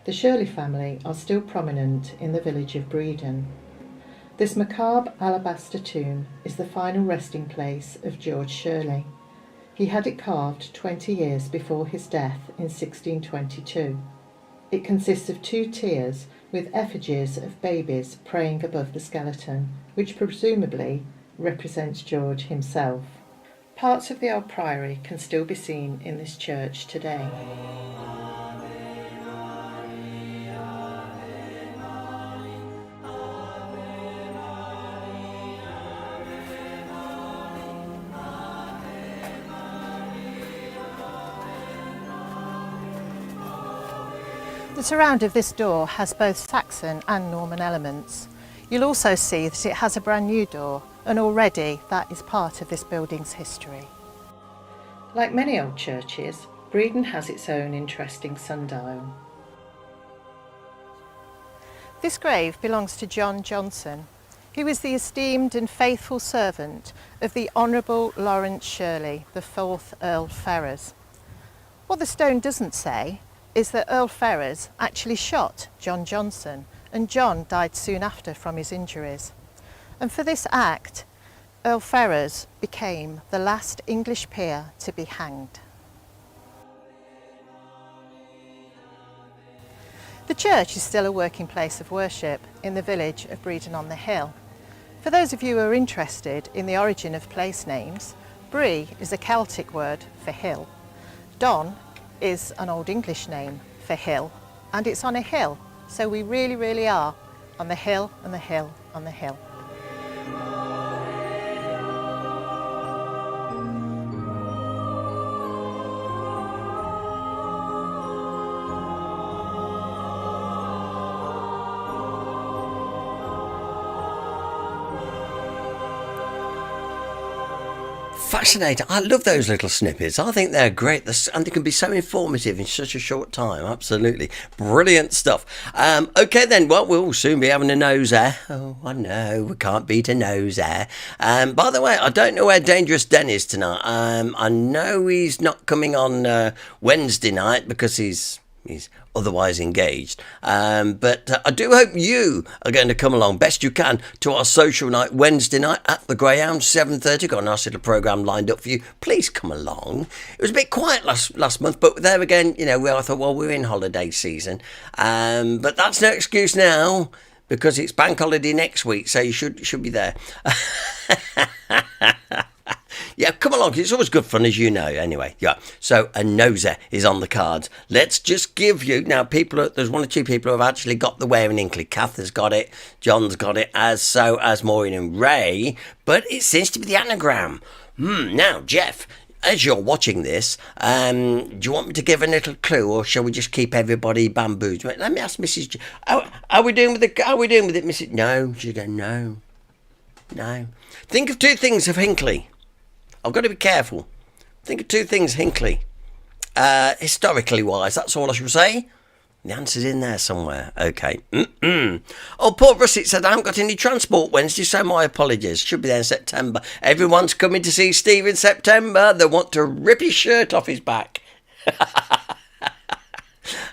The Shirley family are still prominent in the village of Breedon. This macabre alabaster tomb is the final resting place of George Shirley. He had it carved 20 years before his death in 1622. It consists of 2 tiers with effigies of babies praying above the skeleton, which presumably represents George himself. Parts of the old priory can still be seen in this church today. The surround of this door has both Saxon and Norman elements. You'll also see that it has a brand new door, and already that is part of this building's history. Like many old churches, Breedon has its own interesting sundial. This grave belongs to John Johnson, who was the esteemed and faithful servant of the Honourable Lawrence Shirley, the 4th Earl Ferrers. What the stone doesn't say is that Earl Ferrers actually shot John Johnson, and John died soon after from his injuries. And for this act, Earl Ferrers became the last English peer to be hanged. The church is still a working place of worship in the village of Breedon on the Hill. For those of you who are interested in the origin of place names, Bree is a Celtic word for hill. Don is an Old English name for hill, and it's on a hill, so we really are on the hill and the hill on the hill. Fascinating. I love those little snippets. I think they're great, and they can be so informative in such a short time. Absolutely brilliant stuff. Okay then, well, we'll soon be having a nose there. Oh, I know, we can't beat a nose there. By the way, I don't know where Dangerous Den is tonight. I know he's not coming on Wednesday night because he's otherwise engaged. But I do hope you are going to come along best you can to our social night Wednesday night at the Greyhound, 7:30. Got a nice little programme lined up for you. Please come along. It was a bit quiet last month, but there again, you know, I thought, well, we're in holiday season. But that's no excuse now, because it's bank holiday next week, so you should be there. Yeah, come along. It's always good fun, as you know. Anyway, yeah. So a noser is on the cards. Let's just give you now. There's one or two people who have actually got the Where in Hinckley. Kath has got it. John's got it. As Maureen and Ray. But it seems to be the anagram. Now, Jeff, as you're watching this, do you want me to give a little clue, or shall we just keep everybody bamboozled? Let me ask Mrs. Are we doing with it, Mrs.? No, she's going no. Think of two things of Hinckley. I've got to be careful. Think of two things Hinckley. Historically wise, that's all I should say. The answer's in there somewhere. Okay. Oh, Paul Russett said, I haven't got any transport Wednesday, so my apologies. Should be there in September. Everyone's coming to see Steve in September. They want to rip his shirt off his back.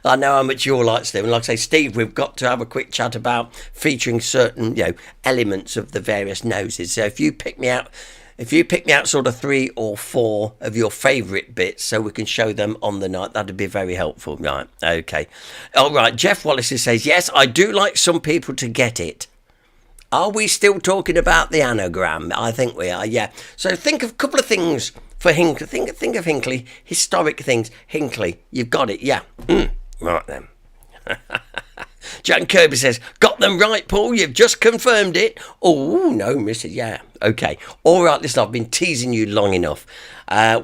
I know how much you all like Steve. And like I say, Steve, we've got to have a quick chat about featuring certain, elements of the various noses. So if you pick me out sort of 3 or 4 of your favourite bits so we can show them on the night, that'd be very helpful. Right, okay. All right, Jeff Wallace says, yes, I do like some people to get it. Are we still talking about the anagram? I think we are, yeah. So think of a couple of things for Hinckley. Think of Hinckley, historic things. Hinckley, you've got it, yeah. Right then. Jan Kirby says, got them right, Paul, you've just confirmed it. Oh, no, Mrs. Yeah, okay. All right, listen, I've been teasing you long enough.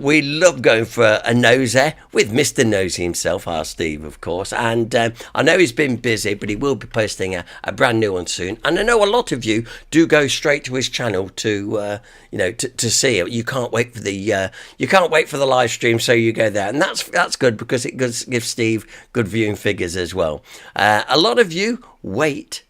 We love going for a nosy with Mr. Nosy himself, our Steve, of course. And I know he's been busy, but he will be posting a brand new one soon. And I know a lot of you do go straight to his channel to see it. You can't wait for the live stream, so you go there, and that's good because it gives Steve good viewing figures as well. A lot of you wait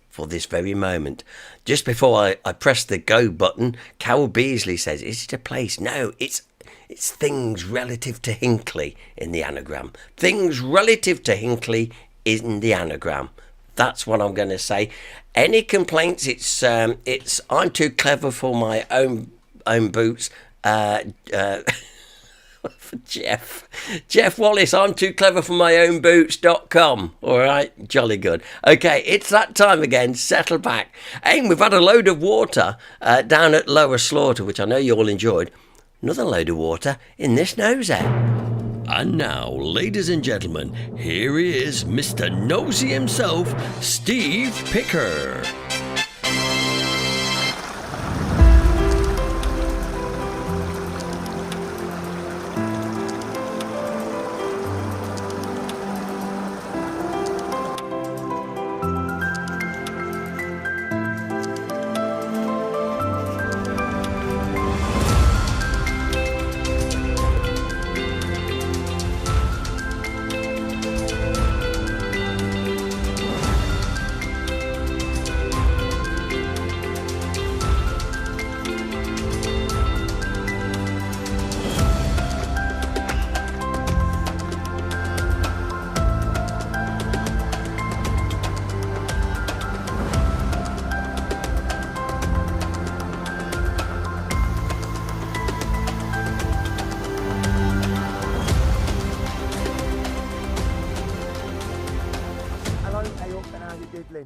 for this very moment. Just before I press the go button, Carol Beasley says, is it a place? No, it's things relative to Hinckley in the anagram. Things relative to Hinckley in the anagram. That's what I'm going to say. Any complaints? It's I'm too clever for my own boots. For Jeff Wallace, I'm too clever for my own boots.com. All right, jolly good. Okay, it's that time again. Settle back. Hey, we've had a load of water down at Lower Slaughter, which I know you all enjoyed. Another load of water in this nosy. And now, ladies and gentlemen, here he is, Mr. Nosy himself, Steve Picker.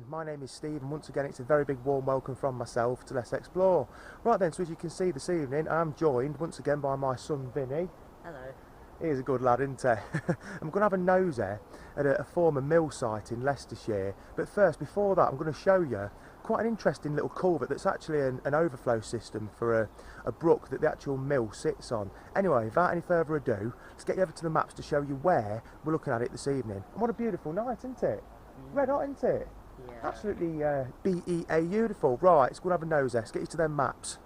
My name is Steve, and once again it's a very big warm welcome from myself to Let's Explore. Right then, so as you can see this evening, I'm joined once again by my son Vinny. Hello. He's a good lad, isn't he? I'm going to have a nosy at a former mill site in Leicestershire, but first, before that, I'm going to show you quite an interesting little culvert that's actually an overflow system for a brook that the actual mill sits on. Anyway, without any further ado, let's get you over to the maps to show you where we're looking at it this evening. And what a beautiful night, isn't it? Red hot, isn't it? Yeah. Absolutely BEA beautiful. Right, let's go and have a nose. Let's get you to them maps.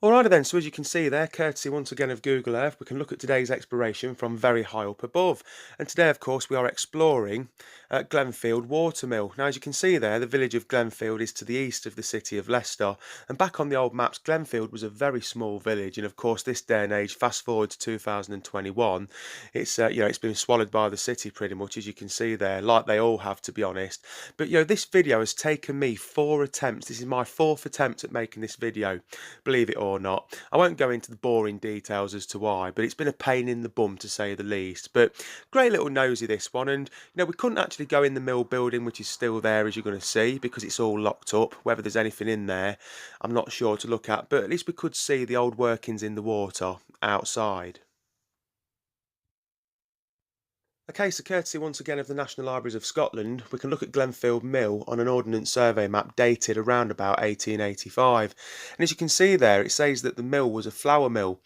Alrighty then, so as you can see there, courtesy once again of Google Earth, we can look at today's exploration from very high up above. And today, of course, we are exploring Glenfield Watermill. Now, as you can see there, the village of Glenfield is to the east of the city of Leicester. And back on the old maps, Glenfield was a very small village. And of course, this day and age, fast forward to 2021, it's it's been swallowed by the city pretty much, as you can see there, like they all have, to be honest. But this video has taken me 4 attempts. This is my 4th attempt at making this video, believe it or not. not. I won't go into the boring details as to why, but it's been a pain in the bum to say the least. But great little nosy this one, and we couldn't actually go in the mill building, which is still there as you're going to see, because it's all locked up. Whether there's anything in there, I'm not sure to look at, but at least we could see the old workings in the water outside. Okay, so courtesy once again of the National Libraries of Scotland, we can look at Glenfield Mill on an Ordnance Survey map dated around about 1885. And as you can see there, it says that the mill was a flour mill.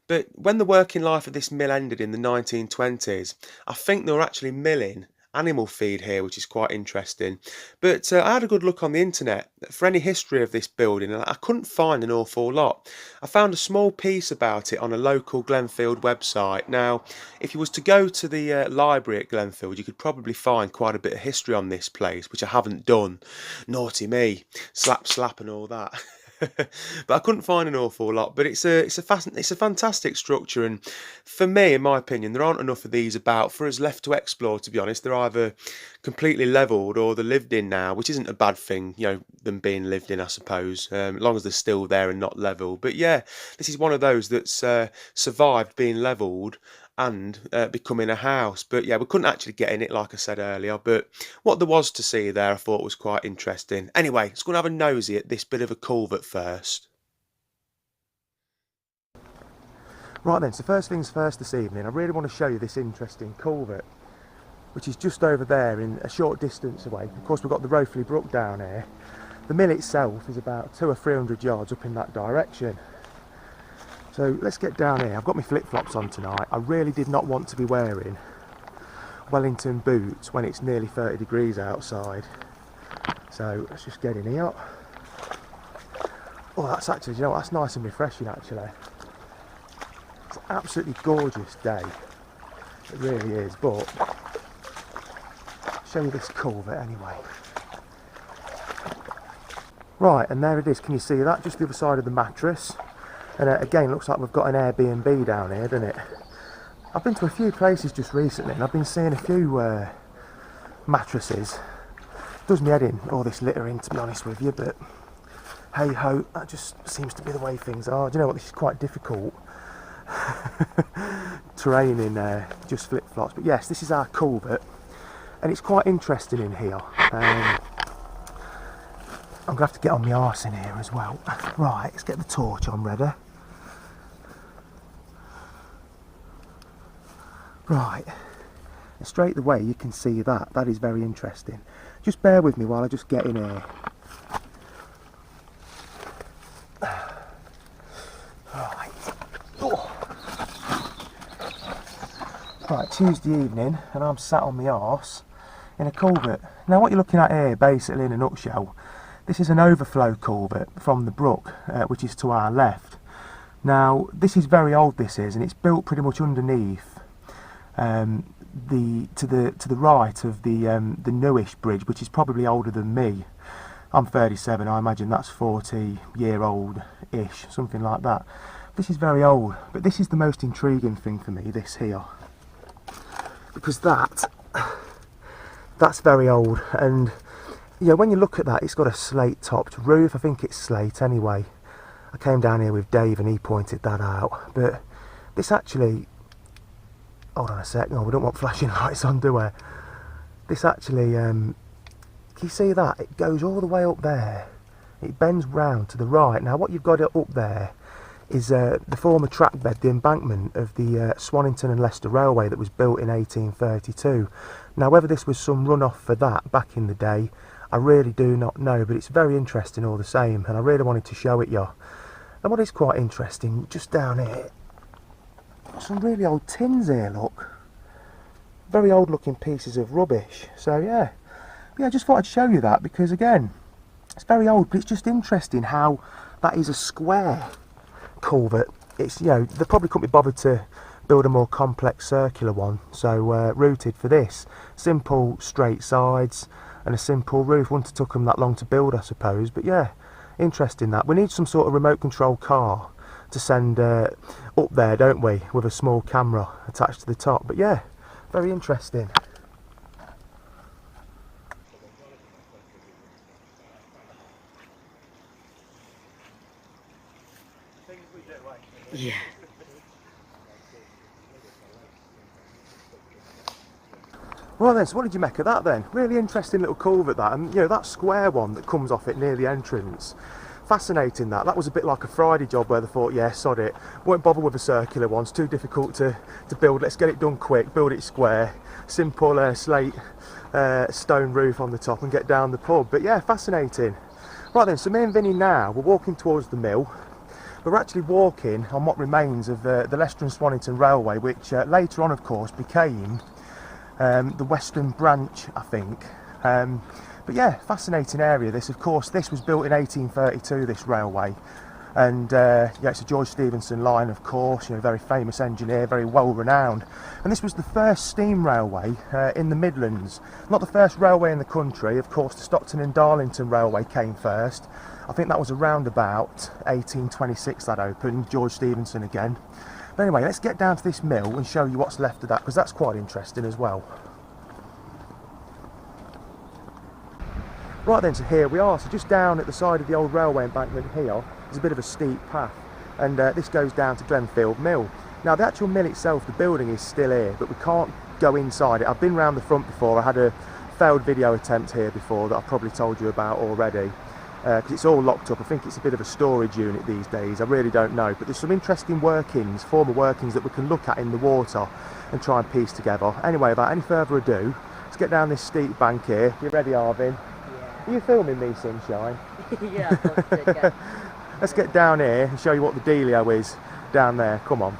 But when the working life of this mill ended in the 1920s, I think they were actually milling animal feed here, which is quite interesting. But I had a good look on the internet for any history of this building, and I couldn't find an awful lot. I found a small piece about it on a local Glenfield website. Now, if you was to go to the library at Glenfield, you could probably find quite a bit of history on this place, which I haven't done. Naughty me, slap and all that. But I couldn't find an awful lot. But it's a fantastic structure, and for me, in my opinion, there aren't enough of these about for us left to explore. To be honest, they're either completely levelled or they're lived in now, which isn't a bad thing, them being lived in, I suppose, as long as they're still there and not level. But yeah, this is one of those that's survived being levelled and becoming a house. But yeah, we couldn't actually get in it, like I said earlier, but what there was to see there I thought was quite interesting. Anyway, let's go and have a nosy at this bit of a culvert first. Right then, so first things first this evening, I really want to show you this interesting culvert, which is just over there in a short distance away. Of course, we've got the Rothley Brook down here. The mill itself is about 200 or 300 yards up in that direction. So let's get down here. I've got my flip-flops on tonight. I really did not want to be wearing Wellington boots when it's nearly 30 degrees outside. So let's just get in here. Oh, that's actually, that's nice and refreshing actually. It's an absolutely gorgeous day. It really is, but I'll show you this culvert anyway. Right, and there it is. Can you see that? Just the other side of the mattress. And again, looks like we've got an Airbnb down here, doesn't it? I've been to a few places just recently and I've been seeing a few mattresses. Does me head in, all this littering, to be honest with you, but hey ho, that just seems to be the way things are. Do you know what, this is quite difficult terrain in just flip-flops. But yes, this is our culvert and it's quite interesting in here. I'm going to have to get on my arse in here as well. Right, let's get the torch on ready. Right, and straight away you can see that. That is very interesting. Just bear with me while I just get in here. Right. Oh. Right, Tuesday evening and I'm sat on my arse in a culvert. Now what you're looking at here, basically in a nutshell, this is an overflow culvert from the brook, which is to our left. Now this is very old, this is, and it's built pretty much underneath to the right of the newish bridge, which is probably older than me. I'm 37, I imagine that's 40-year-old-ish, something like that. This is very old, but this is the most intriguing thing for me, this here, because that's very old. And when you look at that, it's got a slate topped roof. I think it's slate anyway. I came down here with Dave and he pointed that out, but this actually, hold on a sec, no, we don't want flashing lights on, do we? This actually, can you see that? It goes all the way up there. It bends round to the right. Now what you've got up there is the former track bed, the embankment of the Swannington and Leicester Railway that was built in 1832. Now whether this was some runoff for that back in the day, I really do not know, but it's very interesting all the same, and I really wanted to show it you. And what is quite interesting, just down here, some really old tins here, look. Very old looking pieces of rubbish. So yeah, I just thought I'd show you that because again, it's very old, but it's just interesting how that is a square culvert. It's, they probably couldn't be bothered to build a more complex circular one, so routed for this. Simple straight sides and a simple roof. Wouldn't have took them that long to build, I suppose, but yeah, interesting that. We need some sort of remote control car to send up there, don't we, with a small camera attached to the top. But yeah, very interesting. Things we Well then, so what did you make of that then? Really interesting little culvert that, and you know, that square one that comes off it near the entrance. Fascinating that. That was a bit like a Friday job where they thought, yeah, sod it, won't bother with the circular ones, too difficult to build, let's get it done quick, build it square, simple slate stone roof on the top and get down the pub. But yeah, fascinating. Right then, so me and Vinny now, we're walking towards the mill. We're actually walking on what remains of the Leicester and Swannington Railway, which later on, of course, became the Western Branch, I think. But yeah, fascinating area this. Of course, this was built in 1832, this railway. And yeah, it's a George Stephenson line, of course, you know, very famous engineer, very well renowned. And this was the first steam railway in the Midlands. Not the first railway in the country, of course, the Stockton and Darlington Railway came first. I think that was around about 1826 that opened, George Stephenson again. But anyway, let's get down to this mill and show you what's left of that, because that's quite interesting as well. Right then, so here we are. So just down at the side of the old railway embankment here, there's a bit of a steep path, and this goes down to Glenfield Mill. Now the actual mill itself, the building is still here, but we can't go inside it. I've been round the front before. I had a failed video attempt here before that I've probably told you about already, because it's all locked up. I think it's a bit of a storage unit these days, I really don't know, but there's some interesting workings, former workings, that we can look at in the water and try and piece together. Anyway, without any further ado, let's get down this steep bank here. You ready, Arvin? Yeah. Are you filming me, sunshine? Yeah, of course I did, yeah. Let's get down here and show you what the dealio is down there. Come on.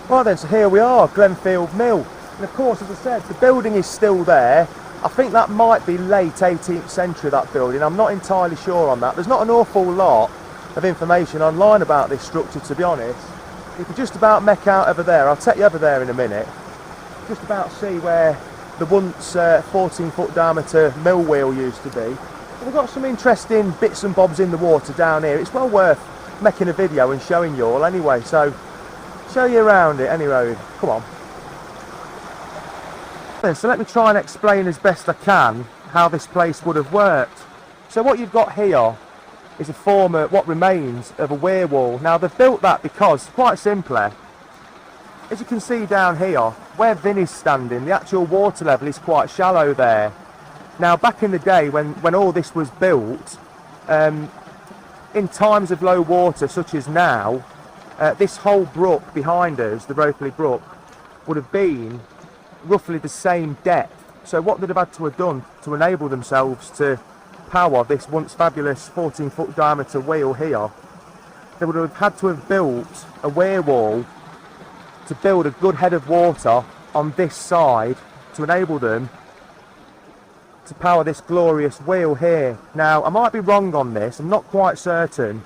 Right then, so here we are, Glenfield Mill. And of course, as I said, the building is still there. I think that might be late 18th century, that building. I'm not entirely sure on that. There's not an awful lot of information online about this structure, to be honest. You can just about make out over there. I'll take you over there in a minute. Just about see where the once 14-foot diameter mill wheel used to be. We've got some interesting bits and bobs in the water down here. It's well worth making a video and showing you all anyway, so show you around it anyway. Come on. So let me try and explain as best I can how this place would have worked. So what you've got here is a former, what remains of a weir wall. Now they've built that because, quite simply, as you can see down here, where Vinny's standing, the actual water level is quite shallow there. Now back in the day when all this was built, in times of low water such as now, this whole brook behind us, the Ropley Brook, would have been roughly the same depth. So what they'd have had to have done to enable themselves to power this once fabulous 14-foot diameter wheel here, they would have had to have built a weir wall to build a good head of water on this side to enable them to power this glorious wheel here. Now I might be wrong on this, I'm not quite certain,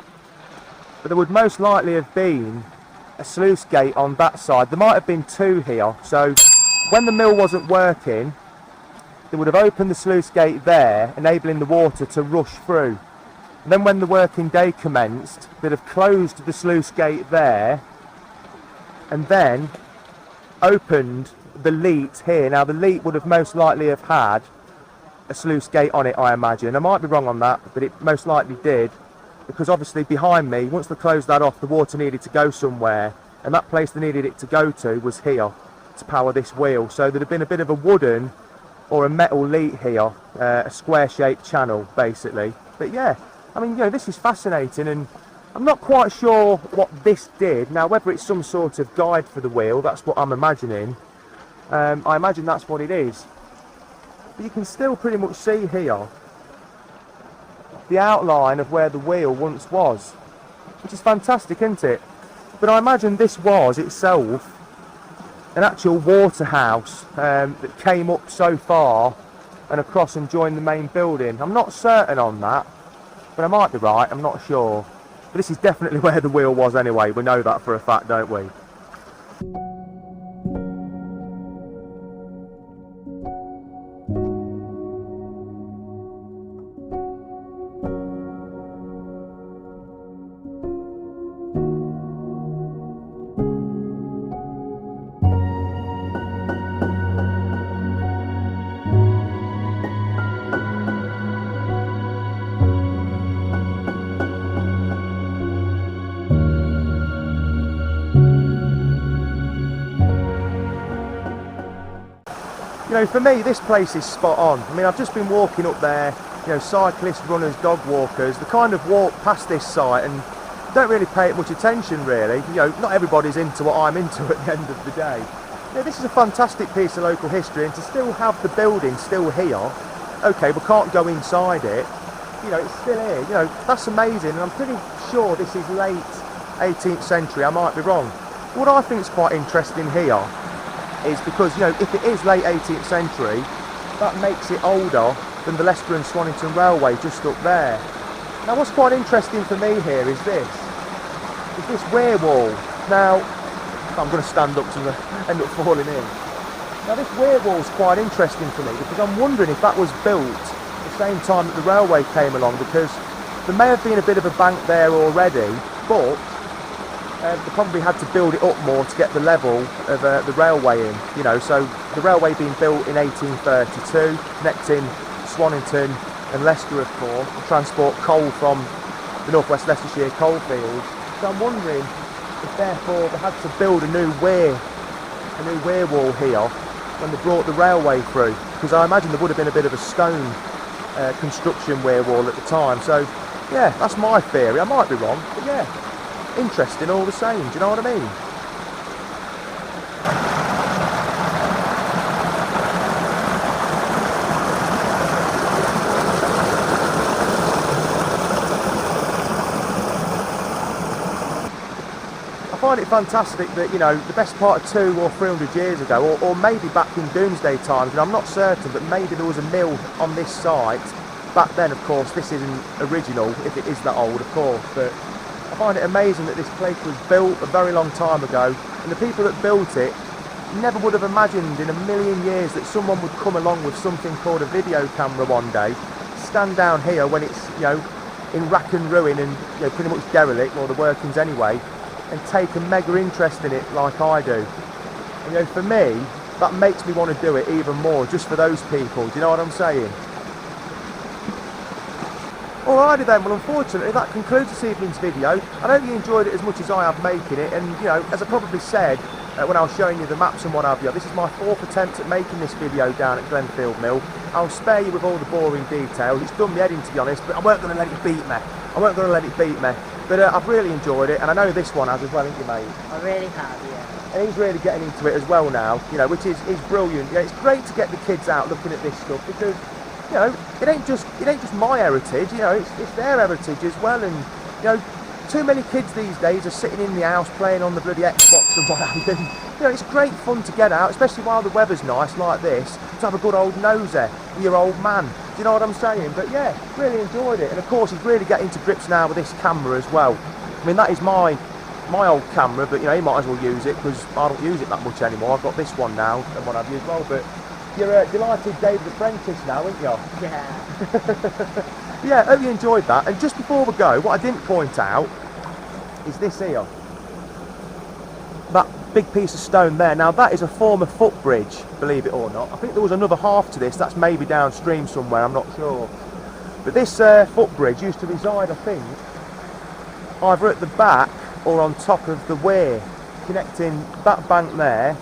but there would most likely have been a sluice gate on that side. There might have been two here, so when the mill wasn't working, they would have opened the sluice gate there, enabling the water to rush through. And then when the working day commenced, they'd have closed the sluice gate there and then opened the leat here. Now the leat would have most likely have had a sluice gate on it, I imagine. I might be wrong on that, but it most likely did, because obviously behind me, once they closed that off, the water needed to go somewhere, and that place they needed it to go to was here to power this wheel. So there'd have been a bit of a wooden or a metal leat here, a square shaped channel basically. But yeah, I mean, you know, this is fascinating, and I'm not quite sure what this did. Now whether it's some sort of guide for the wheel, that's what I'm imagining. I imagine that's what it is. But you can still pretty much see here the outline of where the wheel once was, which is fantastic, isn't it? But I imagine this was itself an actual water house that came up so far and across and joined the main building. I'm not certain on that, but I might be right, I'm not sure. But this is definitely where the wheel was anyway, we know that for a fact, don't we? know, for me, this place is spot on. I mean, I've just been walking up there, you know, cyclists, runners, dog walkers, they kind of walk past this site and don't really pay it much attention, really. You know, not everybody's into what I'm into at the end of the day. You know, this is a fantastic piece of local history, and to still have the building still here, okay, we can't go inside it, you know, it's still here, you know, that's amazing, and I'm pretty sure this is late 18th century, I might be wrong. What I think is quite interesting here is because, you know, if it is late 18th century, that makes it older than the Leicester and Swannington Railway just up there. Now what's quite interesting for me here is this weir wall. Now, I'm going to stand up to end up falling in. Now this weir wall is quite interesting for me because I'm wondering if that was built at the same time that the railway came along, because there may have been a bit of a bank there already, but they probably had to build it up more to get the level of the railway in, you know, so the railway being built in 1832, connecting Swannington and Leicester, of course, to transport coal from the North West Leicestershire coalfields. So I'm wondering if therefore they had to build a new weir wall here when they brought the railway through, because I imagine there would have been a bit of a stone construction weir wall at the time. So yeah, that's my theory. I might be wrong, but yeah. Interesting all the same, do you know what I mean? I find it fantastic that, you know, the best part of 200 or 300 years ago, or maybe back in Doomsday times, and I'm not certain, but maybe there was a mill on this site. Back then, of course, this isn't original, if it is that old, of course, but I find it amazing that this place was built a very long time ago, and the people that built it never would have imagined in a million years that someone would come along with something called a video camera one day, stand down here when it's, you know, in rack and ruin and, you know, pretty much derelict, or the workings anyway, and take a mega interest in it like I do. And, you know, for me, that makes me want to do it even more, just for those people, do you know what I'm saying? Alrighty then, well unfortunately that concludes this evening's video. I hope you enjoyed it as much as I have making it, and you know, as I probably said when I was showing you the maps and what have you, this is my 4th attempt at making this video down at Glenfield Mill. I'll spare you with all the boring details, it's done me head in to be honest, but I weren't going to let it beat me. But I've really enjoyed it, and I know this one has as well, haven't you mate? I really have, yeah. And he's really getting into it as well now, you know, which is brilliant. Yeah, it's great to get the kids out looking at this stuff, because you know, it ain't just my heritage, you know, it's their heritage as well. And you know, too many kids these days are sitting in the house playing on the bloody Xbox and what have you. And, you know, it's great fun to get out, especially while the weather's nice like this, to have a good old nosy with your old man. Do you know what I'm saying? But yeah, really enjoyed it. And of course, he's really getting to grips now with this camera as well. I mean, that is my old camera, but you know, he might as well use it because I don't use it that much anymore. I've got this one now and what have you as well. But you're delighted David Apprentice now, aren't you? Yeah. Yeah, I hope you enjoyed that. And just before we go, what I didn't point out is this here. That big piece of stone there. Now that is a former footbridge, believe it or not. I think there was another half to this, that's maybe downstream somewhere, I'm not sure. But this footbridge used to reside, I think, either at the back or on top of the weir, connecting that bank there,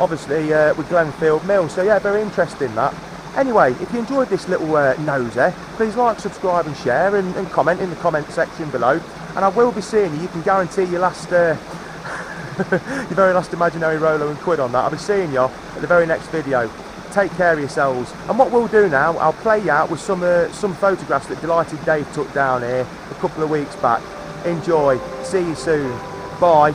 obviously with Glenfield Mill. So yeah, very interesting that. Anyway, if you enjoyed this little nosy, please like, subscribe and share, and comment in the comment section below. And I will be seeing you. You can guarantee your last, your very last imaginary Rolo and quid on that. I'll be seeing you at the very next video. Take care of yourselves. And what we'll do now, I'll play you out with some photographs that Delighted Dave took down here a couple of weeks back. Enjoy. See you soon. Bye.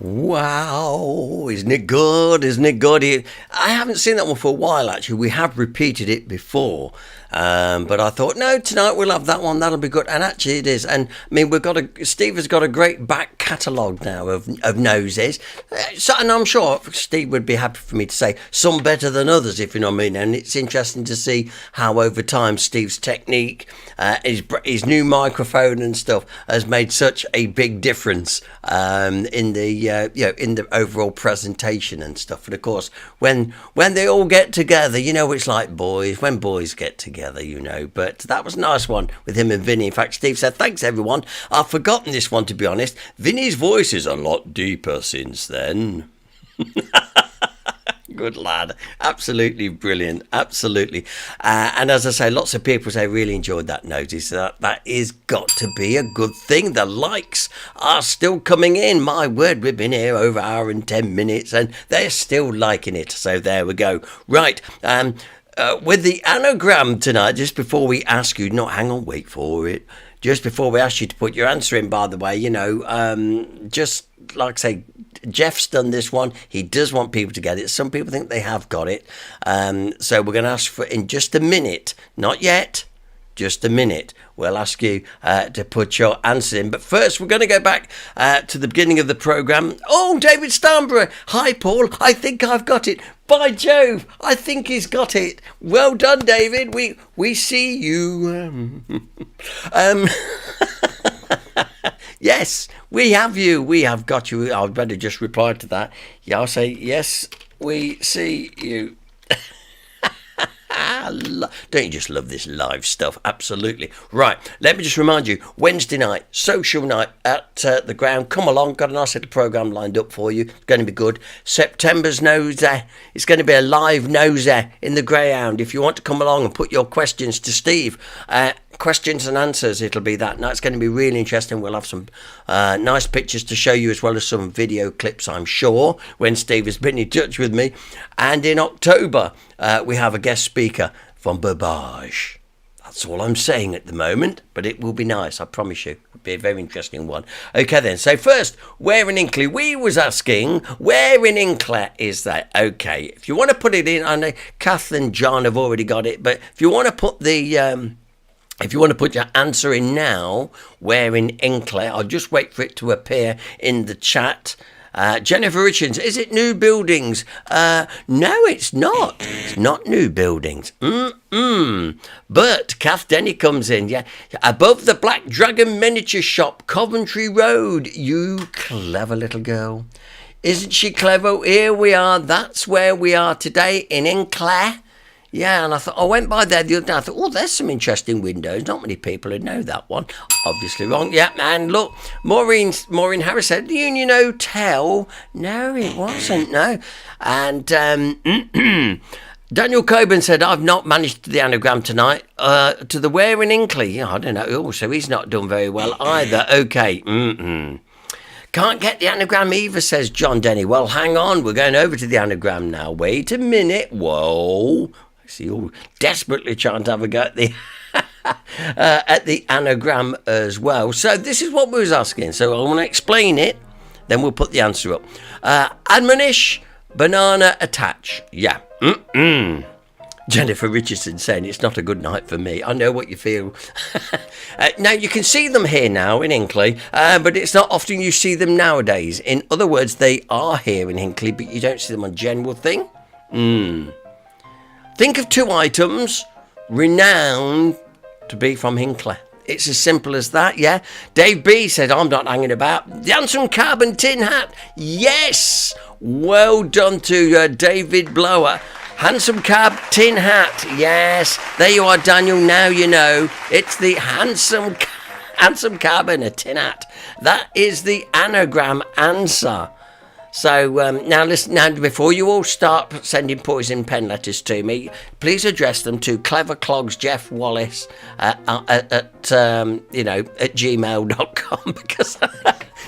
Wow, isn't it good? Isn't it good? I haven't seen that one for a while, actually. We have repeated it before. But I thought, no, tonight we'll have that one. That'll be good. And actually it is. And I mean, Steve has got a great back catalogue now of noses. And I'm sure Steve would be happy for me to say some better than others, if you know what I mean. And it's interesting to see how over time Steve's technique, his new microphone and stuff has made such a big difference in the overall presentation and stuff. And of course, when they all get together, it's like boys. When boys get together, but that was a nice one with him and Vinny. In fact, Steve said, thanks everyone. I've forgotten this one, to be honest. Vinny's voice is a lot deeper since then. Good lad. Absolutely brilliant. Absolutely. And as I say, lots of people say really enjoyed that notice. That is got to be a good thing. The likes are still coming in. My word, we've been here over an hour and 10 minutes and they're still liking it. So there we go. Right. With the anagram tonight, just before we ask you, hang on, wait for it. Just before we ask you to put your answer in, by the way, just like I say, Jeff's done this one. He does want people to get it. Some people think they have got it. So we're going to ask for in just a minute, not yet. Just a minute. We'll ask you to put your answer in. But first, we're going to go back to the beginning of the programme. Oh, David Stamborough. Hi, Paul. I think I've got it. By Jove, I think he's got it. Well done, David. We see you. Yes, we have you. We have got you. I'd better just reply to that. Yeah, I'll say, yes, we see you. Don't you just love this live stuff? Absolutely. Right, let me just remind you, Wednesday night, social night at the ground. Come along, got a nice little programme lined up for you. It's going to be good. September's nosy. It's going to be a live nosy in the Greyhound. If you want to come along and put your questions to Steve, questions and answers, it'll be that. Now it's going to be really interesting. We'll have some nice pictures to show you, as well as some video clips, I'm sure, when Steve has been in touch with me. And in October, we have a guest speaker from Burbage. That's all I'm saying at the moment, but it will be nice, I promise you. It'll be a very interesting one. Okay then, so first, where in Hinckley? We was asking, where in Hinckley is that? Okay, if you want to put it in, I know Kath and John have already got it, but if you want to put the... If you want to put your answer in now, where in Hinckley, I'll just wait for it to appear in the chat. Jennifer Richards, is it new buildings? No, it's not. It's not new buildings. But Kath Denny comes in, yeah. Above the Black Dragon Miniature Shop, Coventry Road. You clever little girl. Isn't she clever? Here we are. That's where we are today in Hinckley. Yeah, and I went by there the other day. I thought, there's some interesting windows. Not many people would know that one. Obviously wrong. Yeah, and look, Maureen Harris said, the Union Hotel. No, it wasn't, no. And Daniel Coburn said, I've not managed the anagram tonight. To the where in Hinckley. Yeah, I don't know. Oh, so he's not done very well either. Okay. Can't get the anagram either, says John Denny. Well, hang on. We're going over to the anagram now. Wait a minute. Whoa. I see you all desperately trying to have a go at the anagram as well. So this is what we was asking. So I want to explain it. Then we'll put the answer up. Admonish, banana attach. Yeah. Jennifer Richardson saying it's not a good night for me. I know what you feel. Now, you can see them here now in Hinckley, but it's not often you see them nowadays. In other words, they are here in Hinckley, but you don't see them on general thing. Think of two items renowned to be from Hinckley. It's as simple as that, yeah? Dave B said, I'm not hanging about. The handsome carbon tin hat. Yes! Well done to David Blower. Handsome cab tin hat. Yes, there you are, Daniel. Now you know. It's the handsome cab and a tin hat. That is the anagram answer. So now listen. Now before you all start sending poison pen letters to me, please address them to Clever Clogs Jeff Wallace at gmail.com because.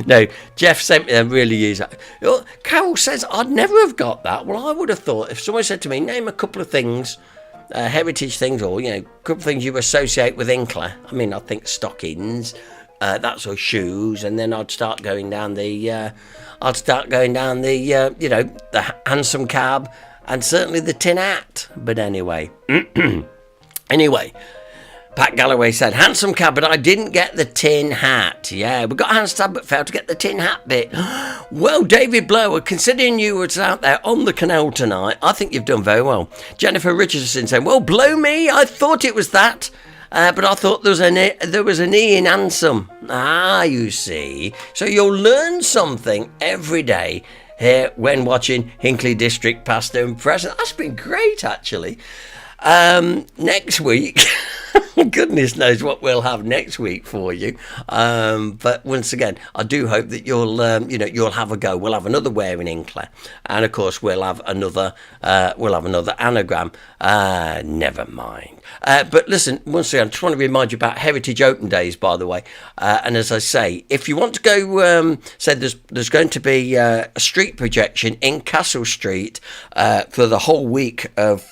No, Jeff sent me a really easy. Carol says, I'd never have got that. Well, I would have thought if someone said to me, name a couple of things, heritage things, or, a couple of things you associate with Hinckley. I mean, I think stockings, That's all shoes, and then I'd start going down the, the hansom cab, and certainly the tin hat. But anyway, anyway. Pat Galloway said, handsome cab, but I didn't get the tin hat. Yeah, we got a handstand, but failed to get the tin hat bit. Well, David Blower, considering you were out there on the canal tonight, I think you've done very well. Jennifer Richardson said, well, blow me, I thought it was that. But I thought there was an E in handsome. Ah, you see. So you'll learn something every day here when watching Hinckley District Past and Present. That's been great, actually. Next week... Goodness knows what we'll have next week for you. But once again, I do hope that you'll have a go. We'll have another Where in Hinckley, and of course we'll have another anagram. Never mind. But listen, once again, I just want to remind you about Heritage Open Days, by the way. And as I say, if you want to go, there's going to be a street projection in Castle Street for the whole week of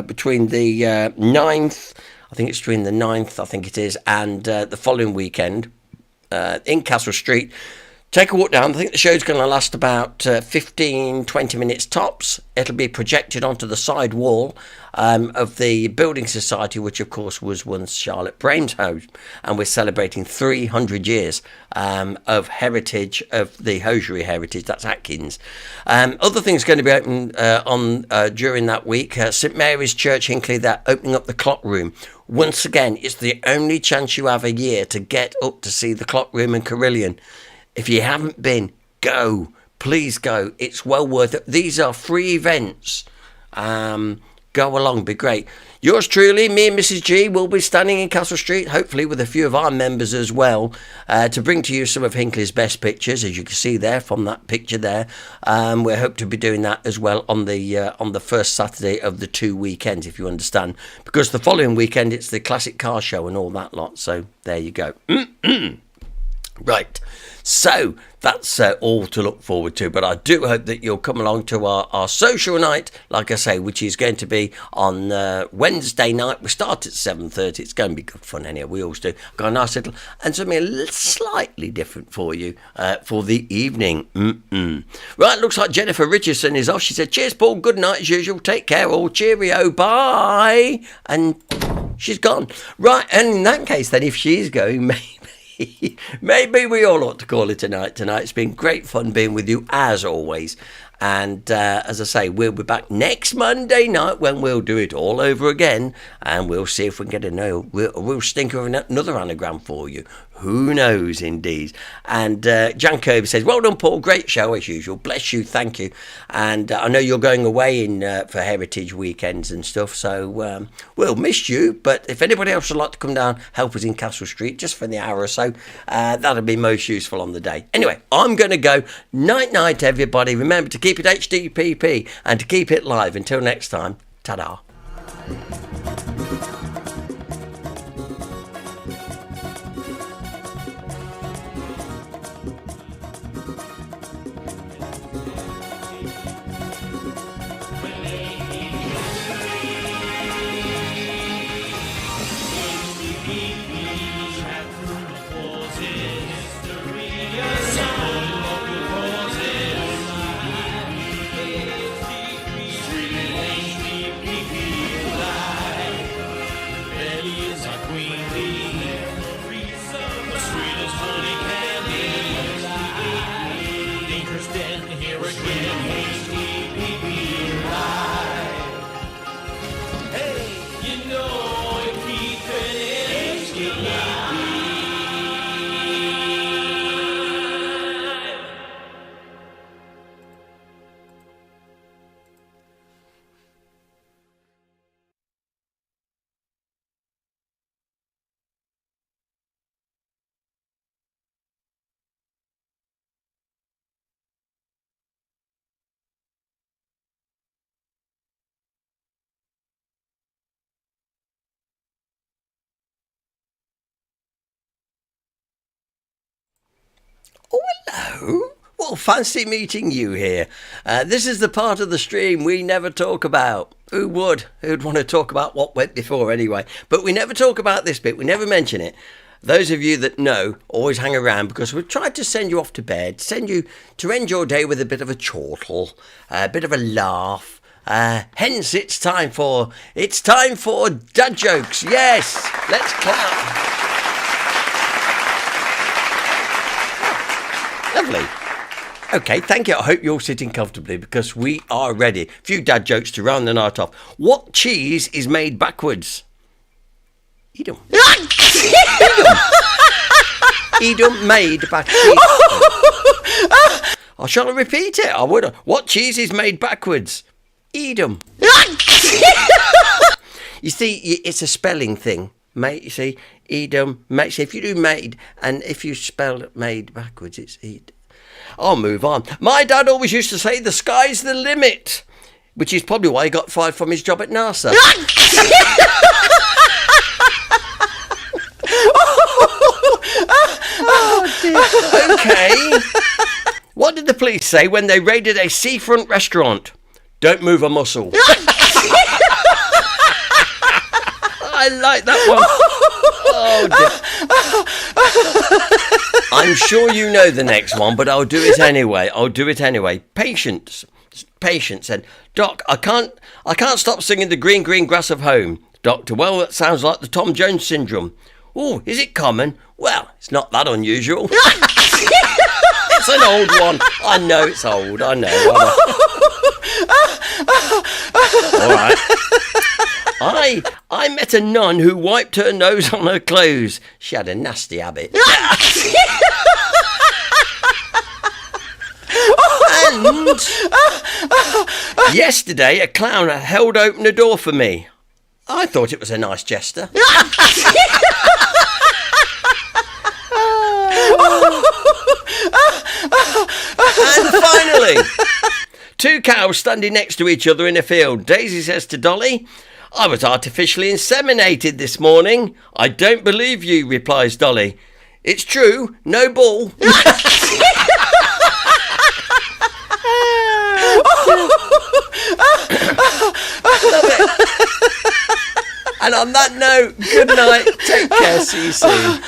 between the 9th. I think it's between the 9th, I think it is, and the following weekend in Castle Street. Take a walk down. I think the show's going to last about 15-20 minutes tops. It'll be projected onto the side wall of the Building Society, which of course was once Charlotte Braham's home, and we're celebrating 300 years of heritage, of the hosiery heritage. That's Atkins. Other things going to be open during that week. St Mary's Church Hinckley, they're opening up the clock room. Once again, it's the only chance you have a year to get up to see the clock room in Carillion. If you haven't been, go. Please go. It's well worth it. These are free events. Go along. Be great. Yours truly, me and Mrs. G, will be standing in Castle Street, hopefully with a few of our members as well, to bring to you some of Hinckley's best pictures, as you can see there from that picture there. We hope to be doing that as well on the first Saturday of the 2 weekends, if you understand, because the following weekend it's the classic car show and all that lot. So there you go. Right. So that's all to look forward to, but I do hope that you'll come along to our social night, like I say, which is going to be on Wednesday night. We start at 7:30. It's going to be good fun anyway. We always do. Got a nice little and something slightly different for you for the evening. Right, looks like Jennifer Richardson is off. She said, cheers, Paul. Good night as usual. Take care. All cheerio. Bye. And she's gone. Right, and in that case, then, if she's going, maybe we all ought to call it a night tonight. It's been great fun being with you as always. And as I say, we'll be back next Monday night when we'll do it all over again. And we'll see if we can get we'll stink of another anagram for you. Who knows, indeed. And Jan Kirby says, well done, Paul. Great show as usual. Bless you. Thank you. And I know you're going away for Heritage weekends and stuff. So we'll miss you. But if anybody else would like to come down, help us in Castle Street just for the hour or so, that'll be most useful on the day. Anyway, I'm going to go. Night, everybody. Remember to keep it HDPP and to keep it live. Until next time, ta-da. Oh, hello. Well, fancy meeting you here. This is the part of the stream we never talk about. Who would? Who'd want to talk about what went before anyway? But we never talk about this bit. We never mention it. those of you that know, always hang around because we've tried to send you off to bed, send you to end your day with a bit of a chortle, a bit of a laugh. Hence, it's time for dad jokes. Yes, let's clap. Lovely. Okay, thank you. I hope you're all sitting comfortably because we are ready. A few dad jokes to round the night off. What cheese is made backwards? Edam. Edam made backwards. I shall repeat it. I would. What cheese is made backwards? Edam. You see, it's a spelling thing, mate. You see, Edam. Mate. See, if you do made and if you spell made backwards, it's Edam. I'll move on. My dad always used to say the sky's the limit, which is probably why he got fired from his job at NASA. Okay. What did the police say when they raided a seafront restaurant? Don't move a muscle. I like that one. Oh, dear. I'm sure you know the next one, but I'll do it anyway. Patient said, Doc, I can't stop singing the green, green grass of home. Doctor, well, that sounds like the Tom Jones syndrome. Oh, is it common? Well, it's not that unusual. It's an old one. I know it's old. I know. All right. I met a nun who wiped her nose on her clothes. She had a nasty habit. And yesterday, a clown held open a door for me. I thought it was a nice gesture. And finally, two cows standing next to each other in a field. Daisy says to Dolly, I was artificially inseminated this morning. I don't believe you, replies Dolly. It's true, no bull. Love it. And on that note, good night. Take care. See you soon.